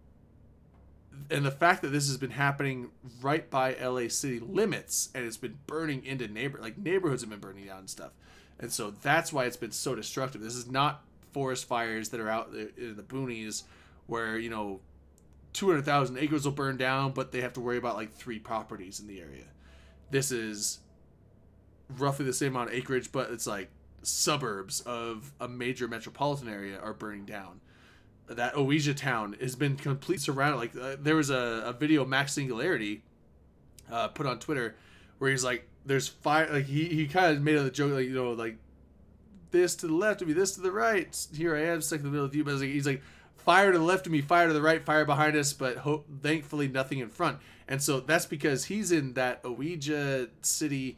and the fact that this has been happening right by LA city limits, and it's been burning into neighborhoods have been burning down and stuff. And so that's why it's been so destructive. This is not forest fires that are out in the boonies where, you know, 200,000 acres will burn down, but they have to worry about, like, 3 properties in the area. This is roughly the same amount of acreage, but it's like suburbs of a major metropolitan area are burning down. That Ouija town has been complete surrounded. Like, there was a video Max Singularity put on Twitter where he's like, there's fire. Like, he kind of made a joke, like, you know, like, this to the left of me, this to the right. Here I am stuck in the middle of you. But he's like, fire to the left of me, fire to the right, fire behind us, but thankfully nothing in front. And so that's because he's in that Ouija city,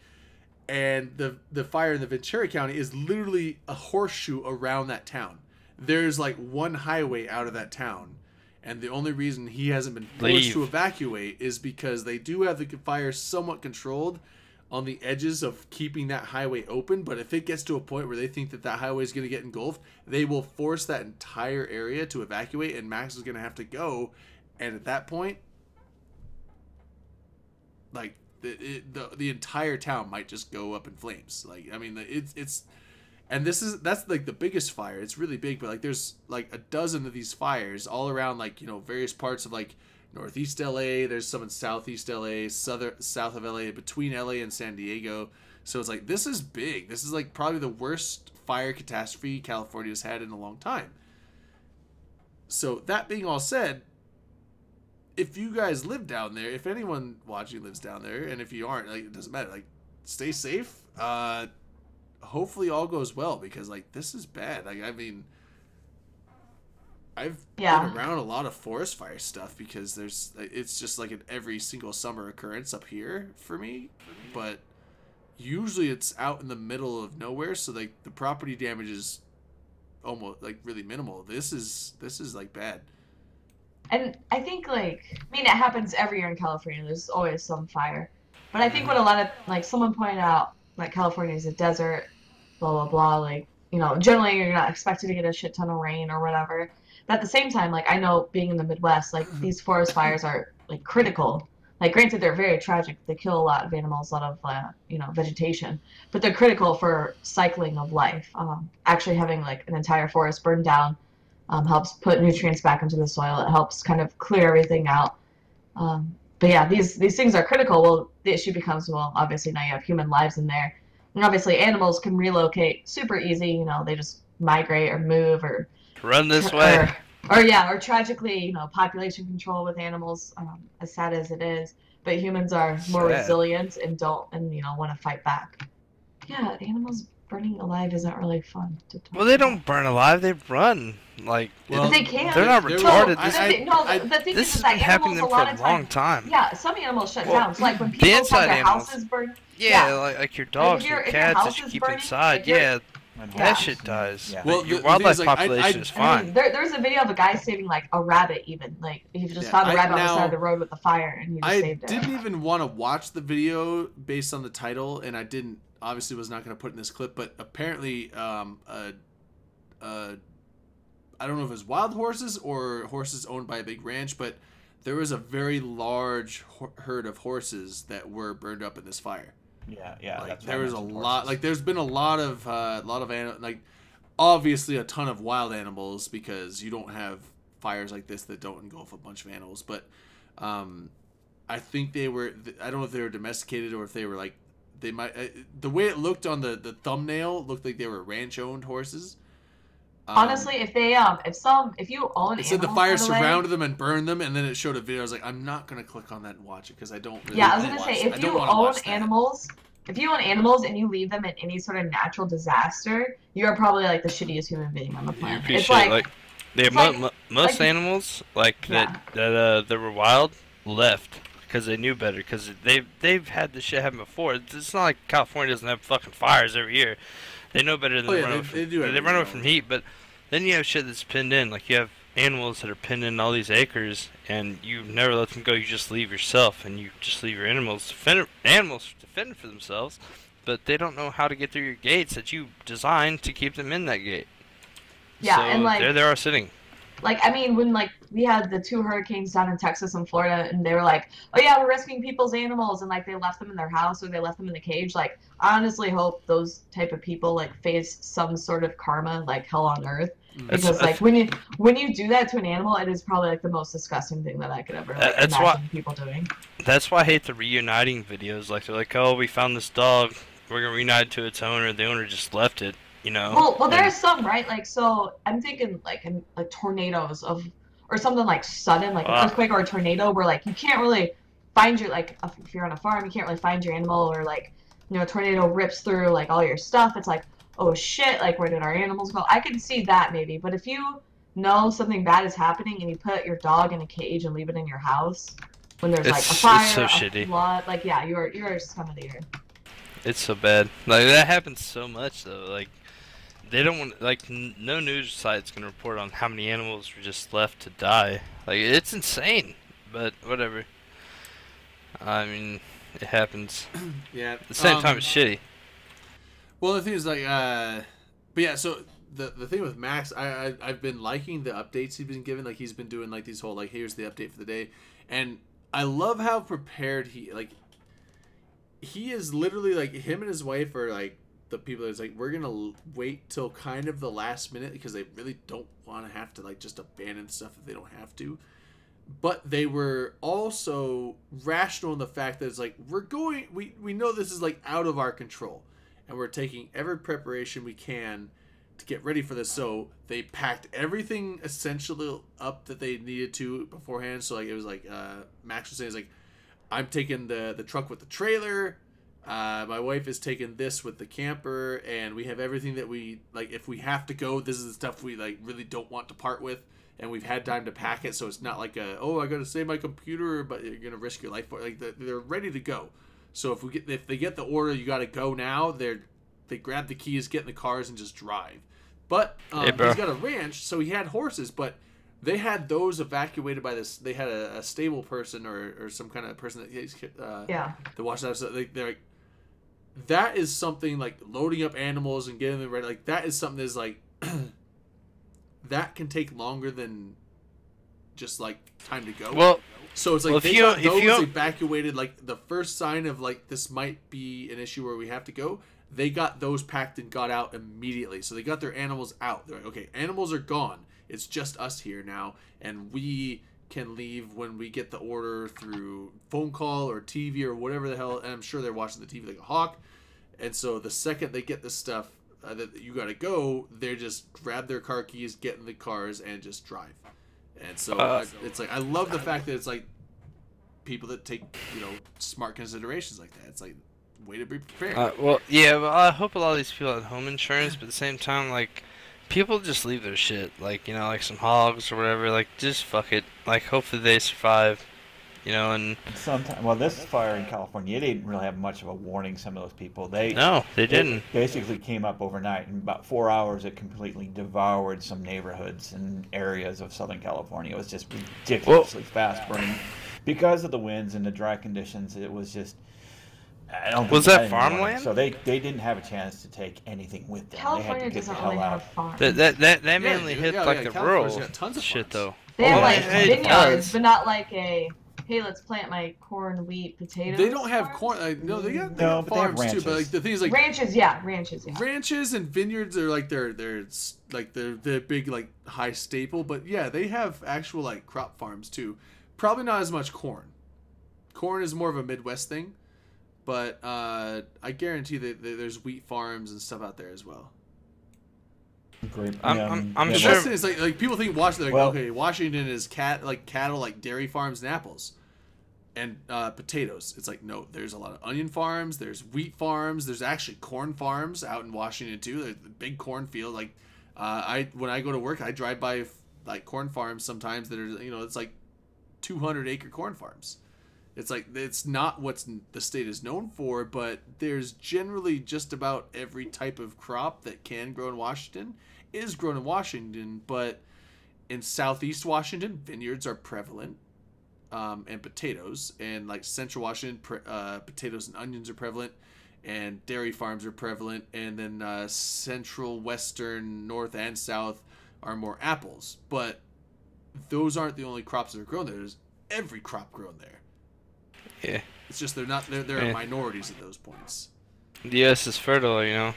and the fire in the Ventura County is literally a horseshoe around that town. There's, like, one highway out of that town, and the only reason he hasn't been forced to evacuate is because they do have the fire somewhat controlled on the edges of keeping that highway open. But if it gets to a point where they think that highway is going to get engulfed, they will force that entire area to evacuate, and Max is going to have to go. And at that point, like, the entire town might just go up in flames. Like, I mean, it's and that's like the biggest fire. It's really big, but, like, there's like a dozen of these fires all around, like, you know, various parts of, like, northeast LA. There's some in southeast LA, south of LA, between LA and San Diego. So it's like, this is big. This is, like, probably the worst fire catastrophe California's had in a long time. So that being all said, if you guys live down there, if anyone watching lives down there, and if you aren't, like, it doesn't matter. Like, stay safe. Hopefully all goes well, because, like, this is bad. Like, I mean, I've been around a lot of forest fire stuff because it's just like an every single summer occurrence up here for me, but usually it's out in the middle of nowhere, so, like, the property damage is almost, like, really minimal. This is like bad. And I think, like, I mean, it happens every year in California. There's always some fire, but I think what a lot of, like, someone pointed out, like, California is a desert, blah, blah, blah. Like, you know, generally you're not expected to get a shit ton of rain or whatever. But at the same time, like, I know being in the Midwest, like, these forest fires are, like, critical. Like, granted, they're very tragic. They kill a lot of animals, a lot of, you know, vegetation. But they're critical for cycling of life. Actually having, like, an entire forest burned down helps put nutrients back into the soil. It helps kind of clear everything out. But yeah, these things are critical. Well, the issue becomes, well, obviously now you have human lives in there. And obviously animals can relocate super easy. You know, they just migrate or move or run this way. Or tragically, you know, population control with animals, as sad as it is. But humans are more resilient and you know, want to fight back. Yeah, animals burning alive isn't really fun to talk Well, they don't burn alive; they run. Like, well, they can. They're not retarded. The thing this is has that been happening animals for a long time. Yeah, some animals shut down. So like when people have their houses burned. Yeah, like your dogs, your cats that you keep inside. Yeah. That shit dies. Yeah. Well, your wildlife population is fine. I mean, there's a video of a guy saving like a rabbit. Even like he just found a rabbit on the side of the road with the fire, and he just saved it. I didn't even want to watch the video based on the title, and I didn't. Obviously, was not going to put in this clip, but apparently, I don't know if it was wild horses or horses owned by a big ranch, but there was a very large herd of horses that were burned up in this fire. Yeah. Like, there was a lot. Like, there's been a lot of like, obviously a ton of wild animals because you don't have fires like this that don't engulf a bunch of animals. But, I think they were. I don't know if they were domesticated or if they were like. They might. The way it looked on the thumbnail looked like they were ranch-owned horses. Honestly, if you own, it said the fire surrounded them and burned them, and then it showed a video. I was like, I'm not gonna click on that and watch it because I don't. Really I was gonna say if you own animals, and you leave them in any sort of natural disaster, you are probably like the shittiest human being on the planet. You appreciate most animals that were wild left. Because they knew better. Because they've had this shit happen before. It's not like California doesn't have fucking fires every year. They know better than they run away from heat. But then you have shit that's pinned in. Like you have animals that are pinned in all these acres, and you never let them go. You just leave yourself, and you just leave your animals defend for themselves. But they don't know how to get through your gates that you designed to keep them in that gate. Yeah, so and like there they are sitting. Like, I mean, when, like, we had the 2 hurricanes down in Texas and Florida, and they were like, oh, yeah, we're rescuing people's animals, and, like, they left them in their house or they left them in the cage. Like, I honestly hope those type of people, like, face some sort of karma, like hell on earth. Because, like, when you do that to an animal, it is probably, like, the most disgusting thing that I could ever, like, imagine people doing. That's why I hate the reuniting videos. Like, they're like, oh, we found this dog. We're going to reunite to its owner. The owner just left it. You know, well, there's some, right? Like, so I'm thinking like in like tornadoes or something like sudden, like an earthquake or a tornado, where like you can't really find your, like, if you're on a farm, you can't really find your animal, or like, you know, a tornado rips through like all your stuff. It's like, oh shit, like where did our animals go? I can see that maybe, but if you know something bad is happening and you put your dog in a cage and leave it in your house when there's like a fire, a flood, like yeah, you're scum of the earth. It's so bad. Like that happens so much though. Like. They don't want, like, no news site's gonna report on how many animals were just left to die. Like, it's insane, but whatever. I mean, it happens. Yeah. At the same time, it's shitty. Well, the thing is, like, but yeah, so the thing with Max, I've been liking the updates he's been giving. Like, he's been doing, like, these whole, like, here's the update for the day. And I love how prepared he is literally, like, him and his wife are, like, the people that's like, we're gonna wait till kind of the last minute because they really don't want to have to like just abandon stuff if they don't have to, but they were also rational in the fact that it's like we know this is like out of our control and we're taking every preparation we can to get ready for this. So they packed everything essentially up that they needed to beforehand. So like it was like Max was saying, is like, I'm taking the truck with the trailer. My wife is taking this with the camper, and we have everything that we like. If we have to go, this is the stuff we like really don't want to part with, and we've had time to pack it, so it's not like I gotta save my computer, but you're gonna risk your life for it. Like they're ready to go. So if they get the order, you gotta go now. They grab the keys, get in the cars, and just drive. But he's got a ranch, so he had horses, but they had those evacuated by this. They had a stable person or some kind of person that watched that. So they're like. That is something like loading up animals and getting them ready. Like that is something that's like that can take longer than just like time to go. Well, so it's like they got those evacuated. Like the first sign of like this might be an issue where we have to go. They got those packed and got out immediately. So they got their animals out. They're like, okay, animals are gone. It's just us here now, and we can leave when we get the order through phone call or TV or whatever the hell, and I'm sure they're watching the TV like a hawk. And so the second they get this stuff that you got to go, they just grab their car keys, get in the cars, and just drive. And so it's like, I love the fact that it's like people that take, smart considerations like that. It's like, way to be prepared. Well, I hope a lot of these people have home insurance, but at the same time, like, people just leave their shit, like, like some hogs or whatever, like, just fuck it. Like, hopefully they survive, and... Sometimes, this fire in California, they didn't really have much of a warning, some of those people. No, they didn't. Basically came up overnight. In about 4 hours, it completely devoured some neighborhoods and areas of Southern California. It was just ridiculously fast burning. Because of the winds and the dry conditions, it was just... Was that farmland? So they didn't have a chance to take anything with them. California they had to get doesn't the hell really out. have farms. That mainly hit like the rural shit though. They have vineyards, but not like a hey, let's plant my corn, wheat, potatoes. They don't have corn. No, they got farms too. But like the thing is, like ranches, ranches. Ranches and vineyards are like they're big like high staple. But yeah, they have actual like crop farms too. Probably not as much corn. Corn is more of a Midwest thing. But I guarantee that there's wheat farms and stuff out there as well. Great. I'm sure. It's like people think Washington. Okay, Washington is cattle, like dairy farms and apples, and potatoes. It's like no, there's a lot of onion farms. There's wheat farms. There's actually corn farms out in Washington too. There's a big cornfield. Like when I go to work, I drive by like corn farms sometimes that are it's like 200-acre corn farms. It's like, it's not what the state is known for, but there's generally just about every type of crop that can grow in Washington is grown in Washington. But in Southeast Washington, vineyards are prevalent, and potatoes. And like Central Washington, potatoes and onions are prevalent, and dairy farms are prevalent. And then Central, Western, North, and South are more apples. But those aren't the only crops that are grown there. There's every crop grown there. Yeah. It's just they're are minorities at those points. The U.S. is fertile,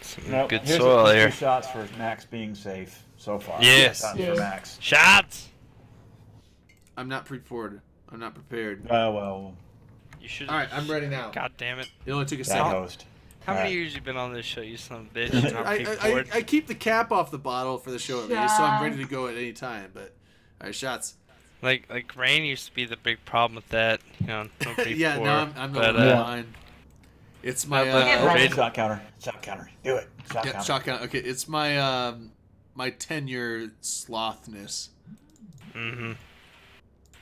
Some good here's soil here. 2 shots for Max being safe so far. Yes. Shots for Max. Shots! I'm not prepared. I'm not prepared. Well. You should. Alright, I'm ready now. God damn it. It only took a second. How many years you been on this show, you son of a bitch? I keep the cap off the bottle for the show at least, so I'm ready to go at any time. But, alright, shots. Like rain used to be the big problem with that, nobody yeah, before, no, I'm the line. It's my shot counter. Do it. Shot counter. Okay, it's my my tenure slothness. Mm-hmm.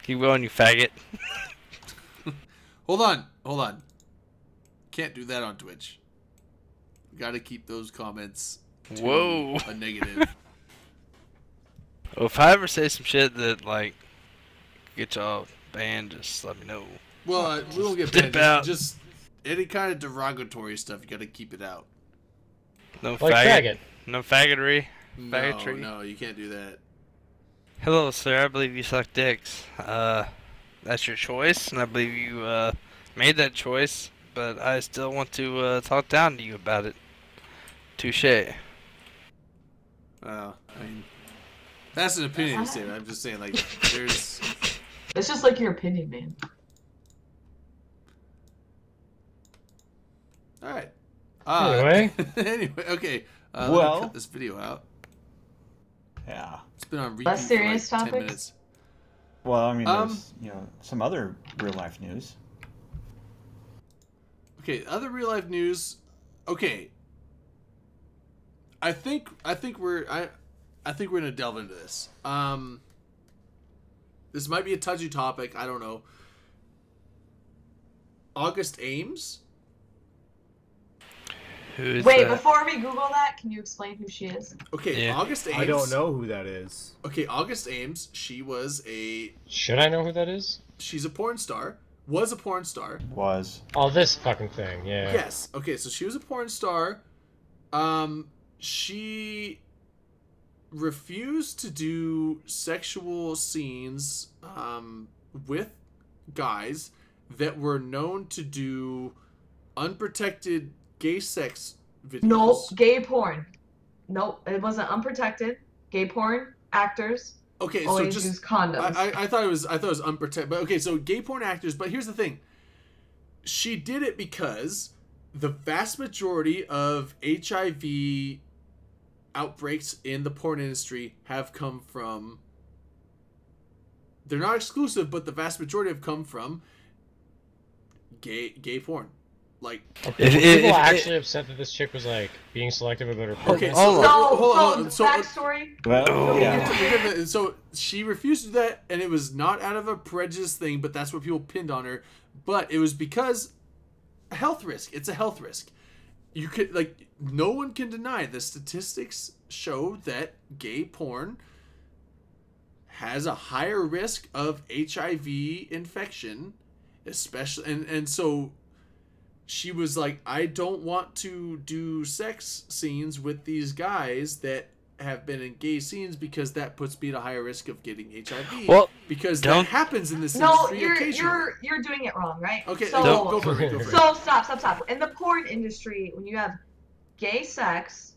Keep going, you faggot. Hold on. Can't do that on Twitch. Got to keep those comments to a negative. Well, if I ever say some shit that like get y'all banned, just let me know. Well, we won't get banned. Just any kind of derogatory stuff, you got to keep it out. No faggot. No faggotry. Faggotry. No, you can't do that. Hello, sir. I believe you suck dicks. That's your choice, and I believe you made that choice. But I still want to talk down to you about it. Touche. I mean, that's an opinion statement. I'm just saying, like, there's. It's just like your opinion, man. All right. Anyway, okay. Let me cut this video out. Yeah. It's been on repeat less serious for like 10 topics. minutes. Well, I mean, there's some other real life news. Okay, other real life news. Okay. I think we're gonna delve into this. This might be a touchy topic. I don't know. August Ames. Wait, before we Google that, can you explain who she is? Okay, yeah. August Ames. I don't know who that is. Okay, August Ames. She was a. Should I know who that is? She's a porn star. Was a porn star. Was. Oh, this fucking thing, yeah. Yes. Okay, so she was a porn star. She refused to do sexual scenes with guys that were known to do unprotected gay sex videos. Nope, gay porn. Nope, it wasn't unprotected. Gay porn actors Okay, always so just use condoms. I thought it was unprotected, but okay, so gay porn actors. But here's the thing: she did it because the vast majority of HIV outbreaks in the porn industry have come from. They're not exclusive, but the vast majority have come from gay porn. Like, people actually upset that this chick was like being selective about her porn. Okay, hold on. So backstory. Well, yeah. So she refused to do that, and it was not out of a prejudice thing, but that's what people pinned on her. But it was because a health risk. It's a health risk. You could no one can deny the statistics show that gay porn has a higher risk of HIV infection, especially and so. She was like, I don't want to do sex scenes with these guys that have been in gay scenes because that puts me at a higher risk of getting HIV. Well, because that happens in this industry occasionally. You're doing it wrong, right? Okay, so, go for it. So stop. In the porn industry, when you have gay sex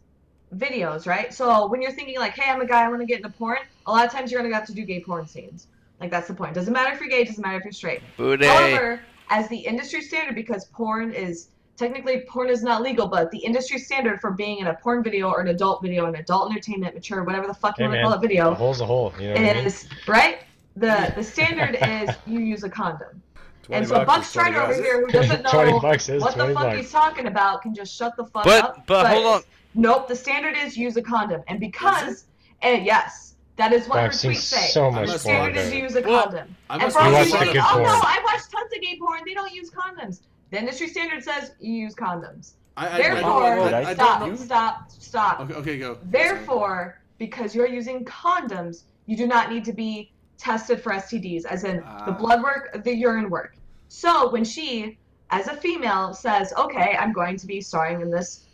videos, right? So when you're thinking like, hey, I'm a guy, I want to get into porn, a lot of times you're going to have to do gay porn scenes. Like, that's the point. Doesn't matter if you're gay, doesn't matter if you're straight. Booty. However, as the industry standard, because porn is not legal, but the industry standard for being in a porn video or an adult video, an adult entertainment, mature, whatever the fuck you want to call it, video. A hole's a hole. You know what I mean? Right? The standard is you use a condom. And so Buck Strider over here, who doesn't know what the fuck he's talking about, can just shut the fuck up. But hold on. Nope, the standard is use a condom. And because, yes. That is what her tweets say. So much the standard is use a condom. And for all people like, oh no, I watch tons of gay porn. They don't use condoms. The industry standard says you use condoms. Therefore, stop. Okay, go. Therefore, because you're using condoms, you do not need to be tested for STDs, as in the blood work, the urine work. So when she, as a female, says, okay, I'm going to be starring in this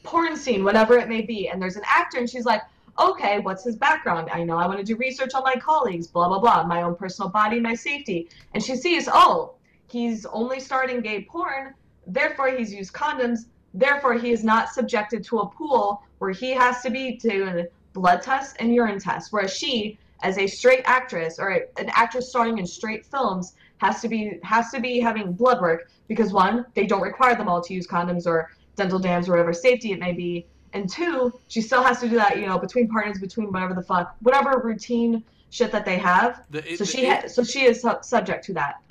porn scene, whatever it may be, and there's an actor, and she's like, okay, what's his background? I know I want to do research on my colleagues, blah, blah, blah, my own personal body, my safety. And she sees, oh, he's only starting gay porn, therefore he's used condoms, therefore he is not subjected to a pool where he has to be doing blood tests and urine tests, whereas she, as a straight actress or an actress starring in straight films, has to be having blood work because, one, they don't require them all to use condoms or dental dams or whatever safety it may be. And two, she still has to do that, between partners, between whatever routine shit that they have. So she is subject to that.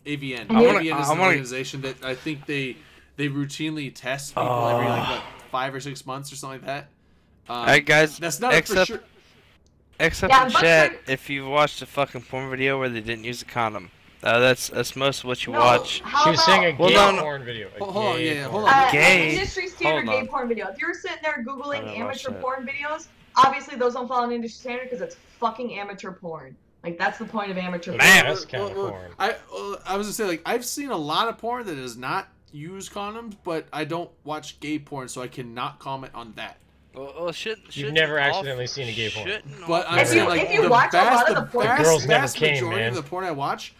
AVN. AVN is an organization that I think they routinely test people every 5 or 6 months or something like that. Alright, guys. That's not for sure. Except in chat, if you've watched a fucking porn video where they didn't use a condom. That's most of what you watch. She was saying a gay porn video. Hold on. Gay. Industry standard gay porn video. If you're sitting there Googling amateur porn videos, obviously those don't fall in industry standard because it's fucking amateur porn. Like, that's the point of amateur porn. That's kind of porn. I was gonna say, I've seen a lot of porn that does not use condoms, but I don't watch gay porn, so I cannot comment on that. Well, you've never accidentally seen a gay porn. But I'm saying, if you watch a lot of the porn, girls never came, majority man. of the porn I watch,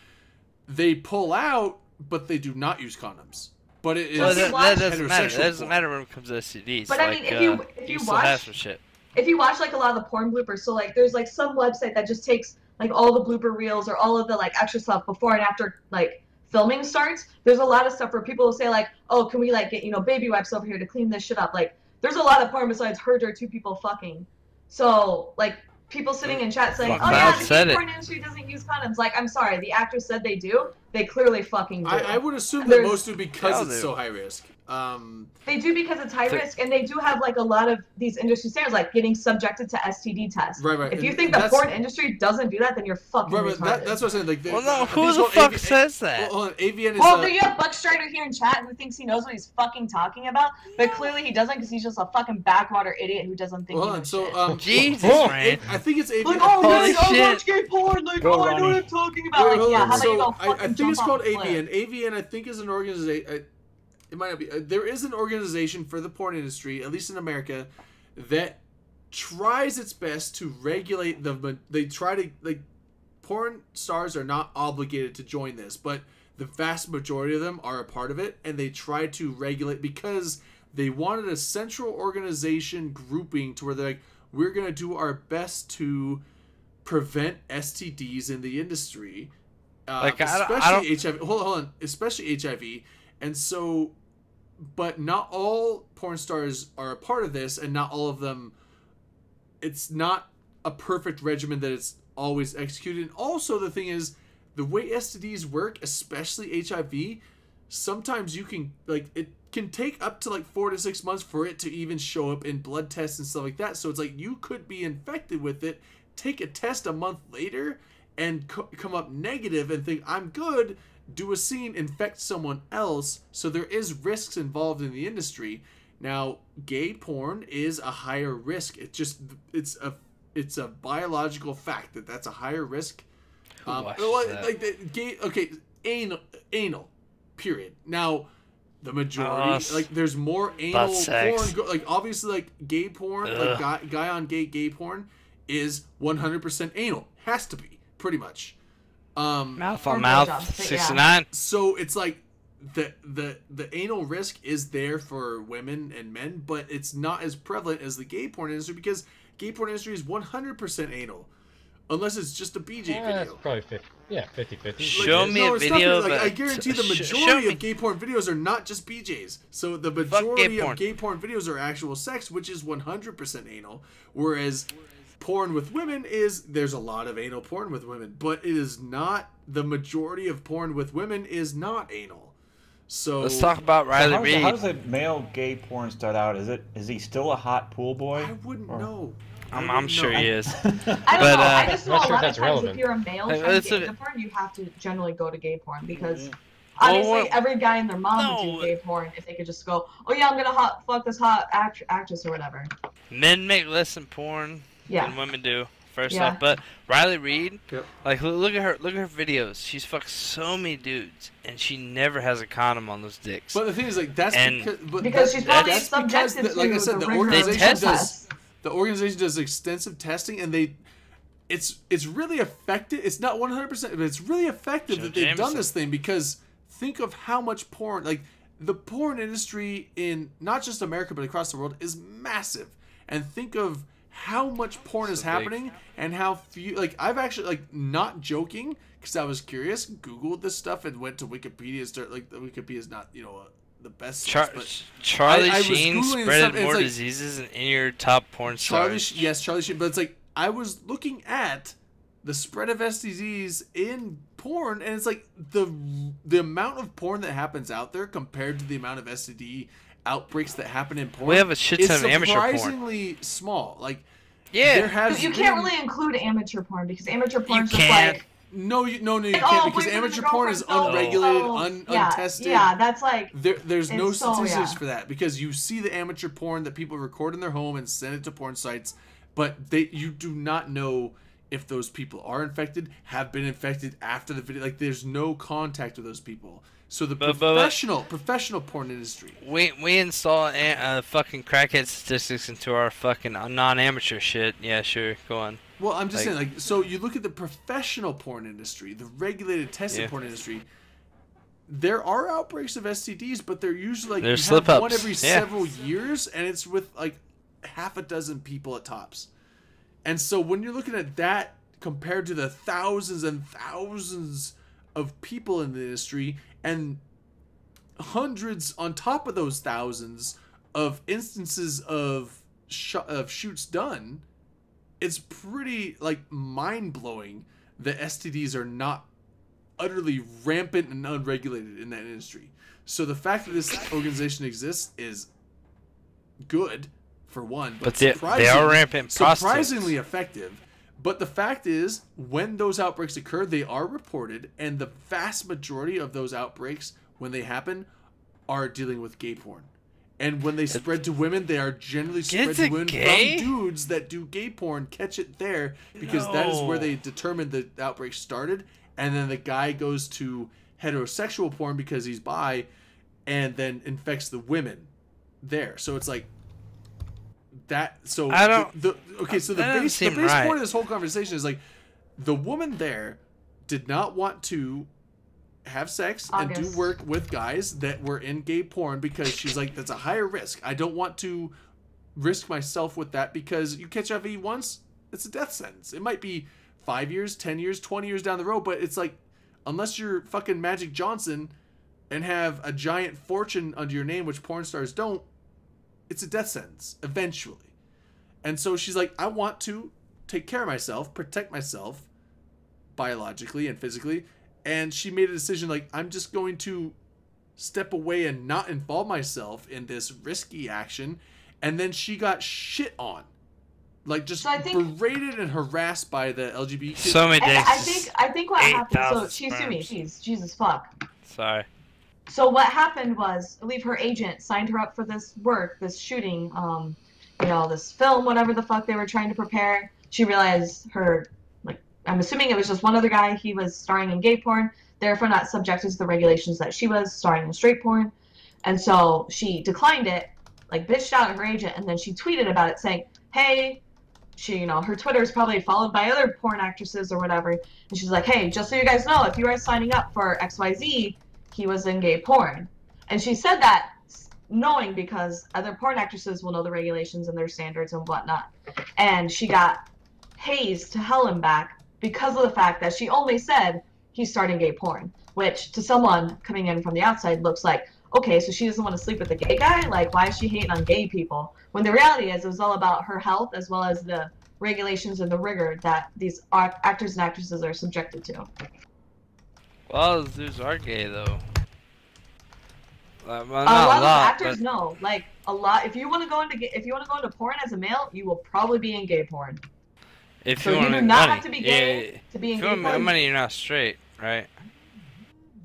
they pull out, but they do not use condoms. But it is that doesn't matter. That doesn't matter when it comes to STDs. But I mean, if you watch some shit. If you watch a lot of the porn bloopers, so there's some website that just takes all the blooper reels or all of the extra stuff before and after filming starts. There's a lot of stuff where people will say oh, can we get baby wipes over here to clean this shit up? There's a lot of porn besides her or two people fucking. So people sitting in chat saying, oh yeah, the porn industry doesn't use condoms. I'm sorry, the actors said they do. They clearly fucking do. I would assume that most do because it's so high risk. They do because it's high risk, and they do have a lot of these industry standards, getting subjected to STD tests. Right. If you think the porn industry doesn't do that, then you're fucking retarded. That's what I'm saying. Well, no, who the fuck says that? AVN is. Well, you have Buck Strider here in chat who thinks he knows what he's fucking talking about, but clearly he doesn't because he's just a fucking backwater idiot who doesn't think he knows shit. Jesus, man. I think it's AVN. I watch gay porn. I know what I'm talking about. How about you go fucking I think it's called AVN. AVN, I think, is an organization. It might not be. There is an organization for the porn industry, at least in America, that tries its best to regulate the. They try to porn stars are not obligated to join this, but the vast majority of them are a part of it, and they try to regulate because they wanted a central organization grouping to where they're we're gonna do our best to prevent STDs in the industry, especially I don't... HIV. Hold on, especially HIV, and so, but not all porn stars are a part of this, and not all of them. It's not a perfect regimen that it's always executed. And also, the thing is, the way STDs work, especially HIV, sometimes you can it can take up to 4 to 6 months for it to even show up in blood tests and stuff like that. So it's you could be infected with it, take a test a month later, and come up negative and think I'm good, do a scene, infect someone else. So there is risks involved in the industry. Now, gay porn is a higher risk. It's a biological fact that that's a higher risk. Anal. Period. Now, the majority, there's more anal porn. Obviously, gay porn, guy on gay porn is 100% anal. Has to be, pretty much. Mouth on mouth, 69. So it's the anal risk is there for women and men, but it's not as prevalent as the gay porn industry, because gay porn industry is 100% anal. Unless it's just a BJ video. It's probably 50-50. Show me a video. I guarantee the majority of gay porn videos are not just BJs. So the majority of gay porn videos are actual sex, which is 100% anal. Whereas porn with women there's a lot of anal porn with women, but it is not, the majority of porn with women is not anal. So let's talk about Riley Reid. How does a male gay porn start out? Is he still a hot pool boy? I wouldn't know. I'm sure he is. I don't know. I just know a lot of times if you're a male trying to get into porn, you have to generally go to gay porn, because obviously every guy and their mom would do gay porn if they could just go, oh yeah, I'm gonna fuck this hot actress or whatever. Men make less in porn than women do. First off, but Riley Reid, look at her videos. She's fucked so many dudes, and she never has a condom on those dicks. But the thing is, that's because she's probably subjected to, like I said, the organization does extensive testing, and it's really effective. It's not 100%, but it's really effective that they've done this thing, because think of how much porn, the porn industry in not just America but across the world is massive, and think of how much porn is happening and how few. I've actually, not joking, because I was curious, Googled this stuff and went to Wikipedia. The Wikipedia is not the best Charlie Sheen spread more diseases in your top porn stars. Charlie Sheen, but it's I was looking at the spread of STDs in porn, and it's the amount of porn that happens out there compared to the amount of STD outbreaks that happen in porn. We have a shit ton of amateur porn. Surprisingly small. You can't really include amateur porn, because amateur porn is just No, you can't, because amateur porn is unregulated, untested. Yeah, that's there's no statistics for that, because you see the amateur porn that people record in their home and send it to porn sites, but you do not know if those people are infected, have been infected after the video. There's no contact with those people. So the professional porn industry. We install fucking crackhead statistics into our fucking non-amateur shit. Yeah, sure, go on. Well, I'm just saying, so you look at the professional porn industry, the regulated tested porn industry. There are outbreaks of STDs, but they're usually there's slip-ups. One every several years, and it's with half a dozen people at tops. And so when you're looking at that compared to the thousands and thousands of people in the industry, and hundreds on top of those thousands of instances of shoots done, it's pretty mind-blowing that STDs are not utterly rampant and unregulated in that industry. So the fact that this organization exists is good, for one, but they are rampant, surprisingly effective. But the fact is, when those outbreaks occur, they are reported, and the vast majority of those outbreaks, when they happen, are dealing with gay porn. And when they spread to women, they are generally spread to women from dudes that do gay porn, catch it there, because that is where they determined the outbreak started. And then the guy goes to heterosexual porn because he's bi, and then infects the women there. So it's that. So I don't. The base point of this whole conversation is the woman there did not want to have sex and do work with guys that were in gay porn, because she's that's a higher risk. I don't want to risk myself with that, because you catch HIV once, it's a death sentence. It might be 5 years, 10 years, 20 years down the road. But it's like, unless you're fucking Magic Johnson and have a giant fortune under your name, which porn stars don't, it's a death sentence eventually. And so she's like, I want to take care of myself, protect myself biologically and physically. And she made a decision like, I'm just going to step away and not involve myself in this risky action. And then she got shit on. Like, just berated and harassed by the LGBT. So many days. I think what happened, so she sued me. She's as fuck. Sorry. So what happened was, I believe her agent signed her up for this work, this shooting, you know, this film, whatever the fuck they were trying to prepare. She realized her, like, I'm assuming it was just one other guy. He was starring in gay porn, therefore not subjected to the regulations that she was, starring in straight porn. And so she declined it, like, bitched out at her agent, and then she tweeted about it saying, hey, she, you know, her Twitter is probably followed by other porn actresses or whatever. And she's like, hey, just so you guys know, if you are signing up for XYZ, he was in gay porn. And she said that knowing because other porn actresses will know the regulations and their standards and whatnot. And she got hazed to hell and back because of the fact that she only said he's starting gay porn, which to someone coming in from the outside looks like, okay, so she doesn't want to sleep with a gay guy? Like, why is she hating on gay people? When the reality is, it was all about her health as well as the regulations and the rigor that these actors and actresses are subjected to. Well, those dudes are gay, though. Well, a lot of actors know. Like, a lot. If you want to go into porn as a male, you will probably be in gay porn. If so you do not have to be gay to be in gay porn. If you want money, you're not straight, right?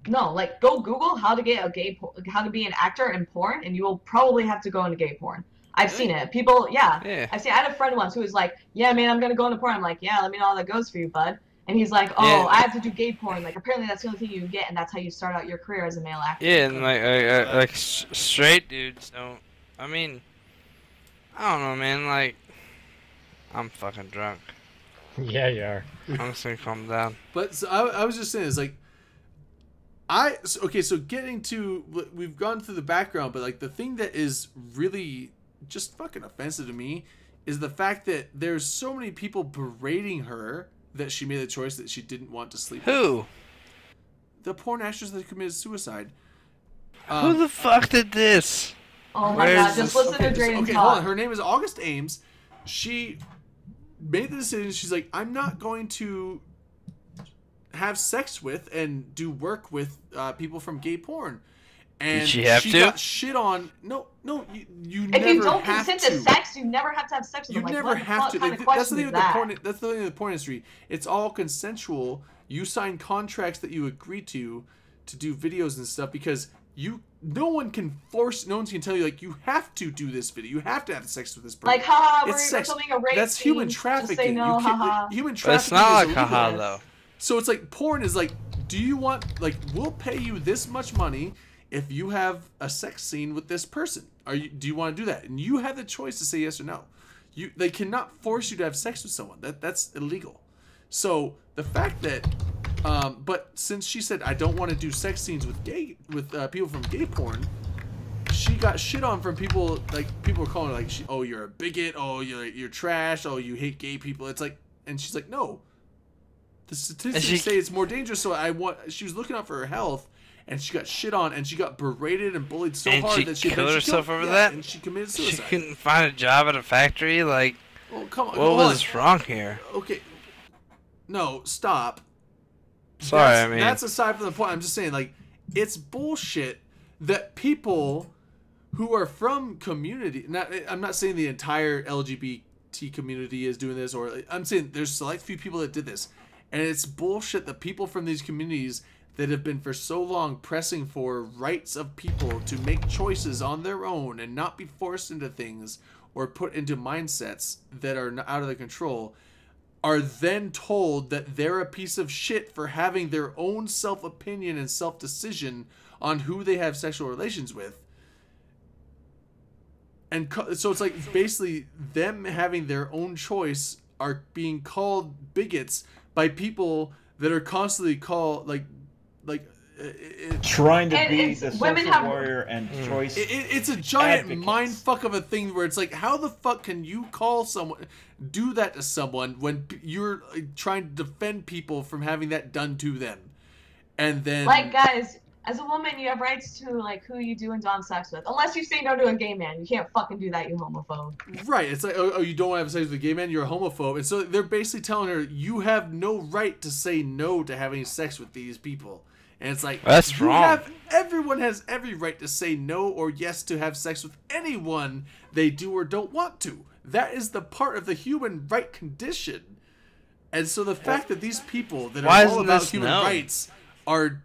No, like, go Google how to be an actor in porn, and you will probably have to go into gay porn. I've seen it. People, yeah. I had a friend once who was like, yeah, man, I'm going to go into porn. I'm like, yeah, let me know how that goes for you, bud. And he's like, oh, I have to do gay porn. Like, apparently that's the only thing you can get, and that's how you start out your career as a male actor. Yeah, and like straight dudes don't. I mean, I don't know, man. Like, I'm fucking drunk. Yeah, you are. I'm just gonna calm down. But so I was just saying, it's like, so getting to, we've gone through the background, but like the thing that is really just fucking offensive to me is the fact that there's so many people berating her that she made the choice that she didn't want to sleep Who? with. The porn actress that committed suicide. Who the fuck did this? Oh my god, just listen to Drayden talk. Hold on. Her name is August Ames. She made the decision. She's like, I'm not going to have sex with and do work with people from gay porn. And did she have to? Got shit on. No, you never have to. If you don't consent to sex, you never have to have sex with them. You never have to. That's the thing with the porn. That's the thing with the porn industry. It's all consensual. You sign contracts that you agree to do videos and stuff because no one can tell you like you have to do this video. You have to have sex with this person. Like, haha, we're filming a rape That's scene. human trafficking. Just say no, haha. Human trafficking. It's not like haha though. So it's like porn is like, do you want, like, we'll pay you this much money if you have a sex scene with this person. Do you want to do that? And you have the choice to say yes or no. They cannot force you to have sex with someone. That's illegal. So the fact that but since she said I don't want to do sex scenes with people from gay porn, she got shit on from people. Like, people were calling her like, oh, you're a bigot, oh, you're trash, oh, you hate gay people. It's like, and she's like, no, the statistics say it's more dangerous. So she was looking out for her health, and she got shit on, and she got berated and bullied so hard that she killed herself over that. And she committed suicide. She couldn't find a job at a factory. Like, oh, come on, what was wrong here? Okay, no, stop. Sorry, that's aside from the point. I'm just saying, like, it's bullshit that people who are from community. I'm not saying the entire LGBT community is doing this, or I'm saying there's select few people that did this, and it's bullshit that people from these communities that have been for so long pressing for rights of people to make choices on their own and not be forced into things or put into mindsets that are out of their control, are then told that they're a piece of shit for having their own self-opinion and self-decision on who they have sexual relations with. And so it's like basically them having their own choice are being called bigots by people that are constantly called like trying to be the social warrior and choice. It's a giant mindfuck of a thing where it's like, how the fuck can you do that to someone when you're trying to defend people from having that done to them? And then, like, guys, as a woman, you have rights to like who you do and don't have sex with, unless you say no to a gay man. You can't fucking do that, you homophobe. Right? It's like, oh, you don't want to have sex with a gay man, you're a homophobe, and so they're basically telling her you have no right to say no to having sex with these people. And it's like, that's wrong. Everyone has every right to say no or yes to have sex with anyone they do or don't want to. That is the part of the human right condition. And so the fact that these people that are all about human rights are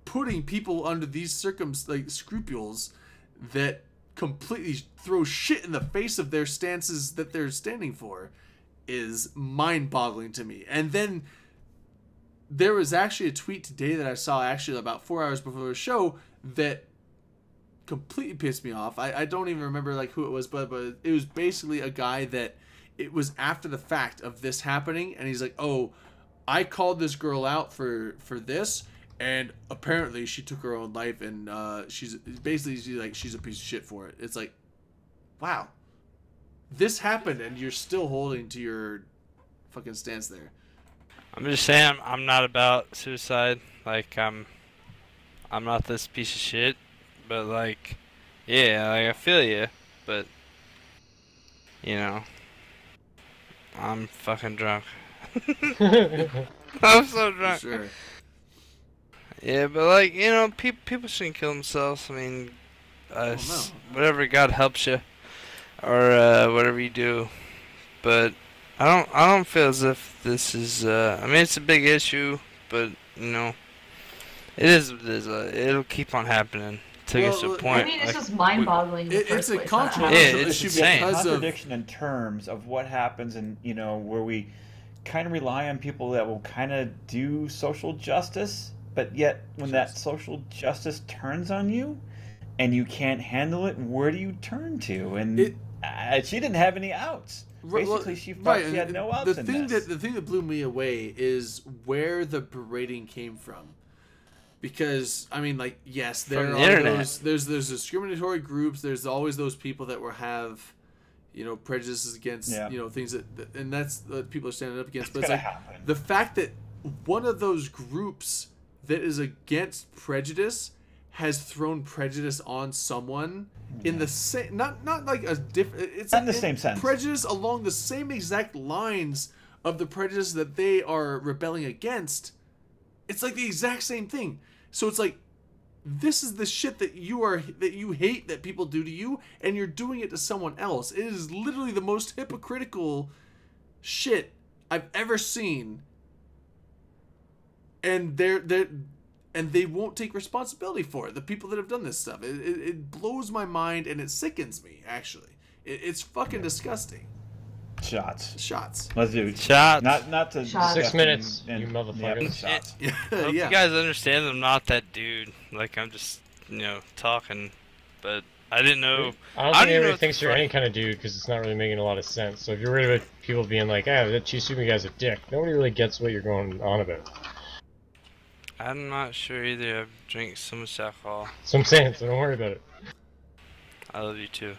putting people under these scruples that completely throw shit in the face of their stances that they're standing for is mind-boggling to me. And then there was actually a tweet today that I saw actually about 4 hours before the show that completely pissed me off. I don't even remember like who it was, but it was basically a guy that it was after the fact of this happening, and he's like, oh, I called this girl out for this, and apparently she took her own life, and she's a piece of shit for it. It's like, wow, this happened, and you're still holding to your fucking stance there. I'm just saying, I'm not about suicide. Like, I'm not this piece of shit. But like, yeah, like, I feel you. But you know, I'm fucking drunk. I'm so drunk. Sure. Yeah, but like, you know, people shouldn't kill themselves. I mean, whatever God helps you, or whatever you do. But I don't feel as if this is. I mean, it's a big issue, but you know, it is what it is. It'll keep on happening. To get to a point. I mean, it's just mind-boggling. It's a controversial issue because of contradiction in terms of what happens, and you know, where we kind of rely on people that will kind of do social justice, but yet when that social justice turns on you, and you can't handle it, where do you turn to? And she didn't have any outs. Basically, she thought she had no outs. The thing that blew me away is where the berating came from. Because I mean, like, yes, there are there's discriminatory groups. There's always those people that will have, you know, prejudices against, you know, things that, and that's what people are standing up against. But it's like the fact that one of those groups that is against prejudice has thrown prejudice on someone in the same, not like a different. It's not in the same sense. Prejudice along the same exact lines of the prejudice that they are rebelling against. It's like the exact same thing. So it's like, this is the shit that you hate that people do to you, and you're doing it to someone else. It is literally the most hypocritical shit I've ever seen. And they won't take responsibility for it. The people that have done this stuff. It blows my mind, and it sickens me, actually. It's fucking disgusting. Shots. Let's do it. Shots. Not to shots. 6 minutes, you motherfuckers. Shots. I hope you guys understand I'm not that dude. Like, I'm just, you know, talking. But I didn't know. I don't think anybody thinks you're any kind of dude because it's not really making a lot of sense. So if you're worried about people being like, ah, that Chisumi guy's a dick, nobody really gets what you're going on about. I'm not sure either. I drink so much alcohol. So I'm saying, so don't worry about it. I love you too.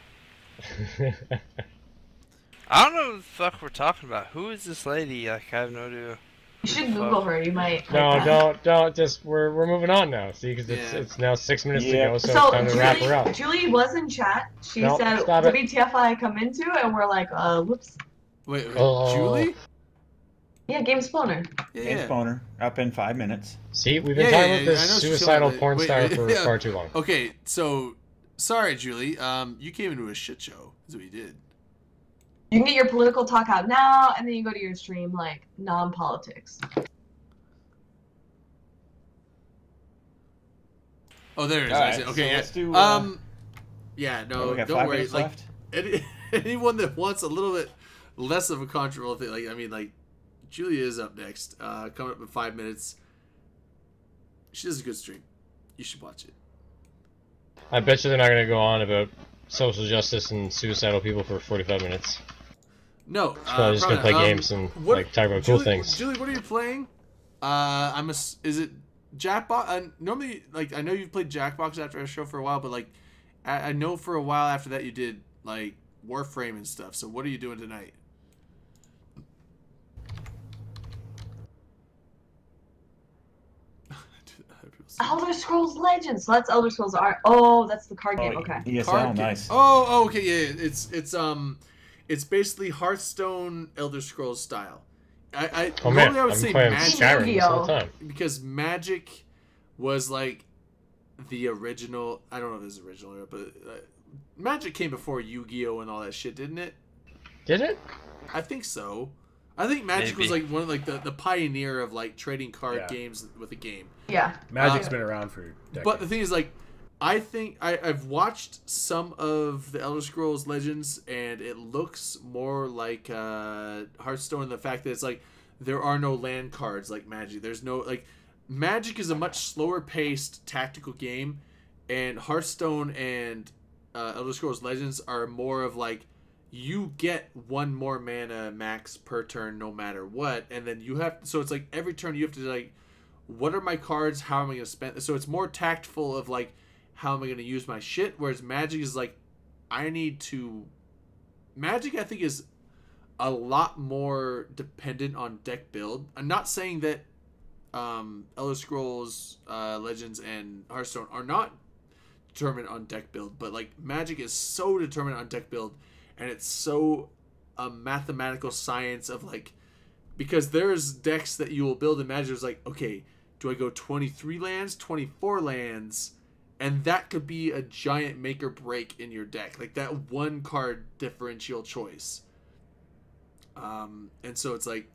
I don't know what the fuck we're talking about. Who is this lady? Like, I have no idea. You should Google her. You might. No, don't. Just we're moving on now. See, because it's now 6 minutes to go, so it's time to wrap her up. Julie was in chat. She said, "WTF I come into?" And we're like, whoops. Wait, Julie? Yeah, Game Spawner. Game Spawner. Up in 5 minutes. See, we've been talking about this suicidal porn star for far too long. Okay, so sorry, Julie. You came into a shit show. Is what you did. You can get your political talk out now, and then you go to your stream, like, non-politics. Oh, there it is. Right, okay, so let's do, yeah, no, don't worry. Like, anyone that wants a little bit less of a controversial thing, like, I mean, like, Julia is up next, coming up in 5 minutes. She does a good stream. You should watch it. I bet you they're not going to go on about social justice and suicidal people for 45 minutes. No, probably just gonna play games and like talk about cool things. Julie, what are you playing? Is it Jackbox. Normally, like I know you've played Jackbox after our show for a while, but like I know for a while after that you did like Warframe and stuff. So what are you doing tonight? Elder Scrolls Legends. So that's Elder Scrolls Art. Oh, that's the card game. Okay. ESL, nice. Oh, okay, yeah. It's basically Hearthstone Elder Scrolls style. I would say Magic because Magic was like the original. I don't know if it's original, but Magic came before Yu-Gi-Oh and all that shit, didn't it? Did it? I think so. I think Magic was like one of like the pioneer of like trading card games with a game. Yeah, Magic's been around for decades. But the thing is, like, I think I've watched some of the Elder Scrolls Legends, and it looks more like Hearthstone in the fact that it's like there are no land cards like Magic. There's no like Magic is a much slower paced tactical game, and Hearthstone and Elder Scrolls Legends are more of like you get one more mana max per turn no matter what, and then you have so it's like every turn you have to like, what are my cards? How am I going to spend? So it's more tactful of like, how am I going to use my shit? Whereas Magic is like, Magic I think is a lot more dependent on deck build. I'm not saying that Elder Scrolls Legends and Hearthstone are not determined on deck build, but like Magic is so determined on deck build, and it's so a mathematical science of like, because there's decks that you will build in Magic. It's like, okay, do I go 23 lands, 24 lands? And that could be a giant make or break in your deck. Like that one card differential choice. And so it's like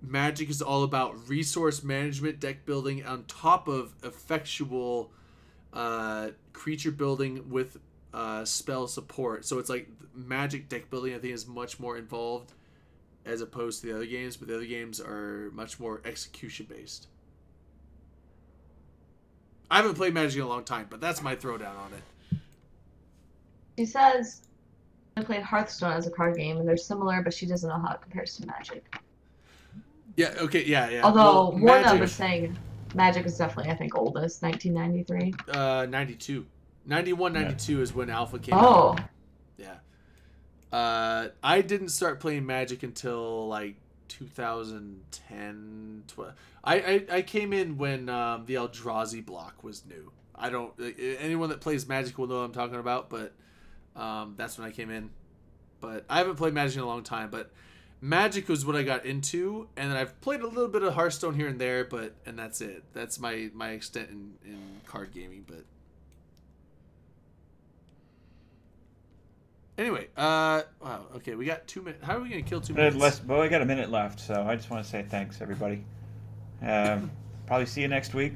Magic is all about resource management, deck building on top of effectual creature building with spell support. So it's like Magic deck building I think is much more involved as opposed to the other games, but the other games are much more execution based. I haven't played Magic in a long time, but that's my throwdown on it. She says I played Hearthstone as a card game, and they're similar, but she doesn't know how it compares to Magic. Yeah, okay, yeah. Although, Warna was saying Magic is definitely, I think, oldest, 1993. 92. 91, 92 is when Alpha came out. Yeah. I didn't start playing Magic until, like, 2010, 12. I came in when the Eldrazi block was new. I don't... Anyone that plays Magic will know what I'm talking about, but that's when I came in. But I haven't played Magic in a long time, but Magic was what I got into, and then I've played a little bit of Hearthstone here and there, and that's it. That's my extent in card gaming, but... Anyway, wow, okay, we got 2 minutes. How are we going to kill 2 minutes? Well, we got a minute left, so I just want to say thanks, everybody. Probably see you next week.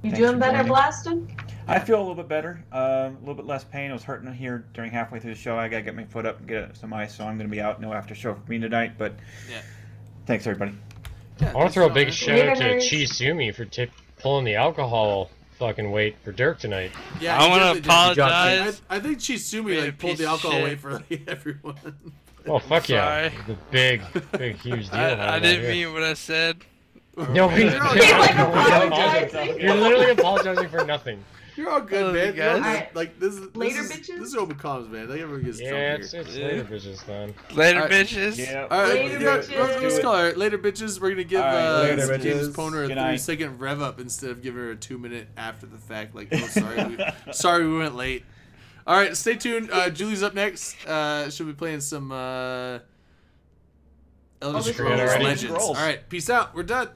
You doing better, Blaston? I feel a little bit better. A little bit less pain. I was hurting here during halfway through the show. I got to get my foot up and get some ice, so I'm going to be out. No after show for me tonight, but thanks, everybody. Yeah, I want to throw a big shout out to Chi Sumi for pulling the alcohol fucking weight for Dirk tonight. Yeah, I want to apologize. I think Chisumi like pulled the alcohol weight for like everyone. Oh fuck yeah! The big huge deal. I didn't mean what I said. No, you're literally apologizing for nothing. You're all good, man. Guys. Like this later, bitches. Bitches? This is open comms, man. Like everyone gets it's later, bitches, then. Later, bitches. Yeah. All right, let's call it later, bitches. We're gonna give James Poner a 3-second rev up instead of giving her a 2-minute after the fact. Like, oh, sorry, we went late. All right, stay tuned. Julie's up next. She'll be playing some Elder Scrolls Legends. All right, peace out. We're done.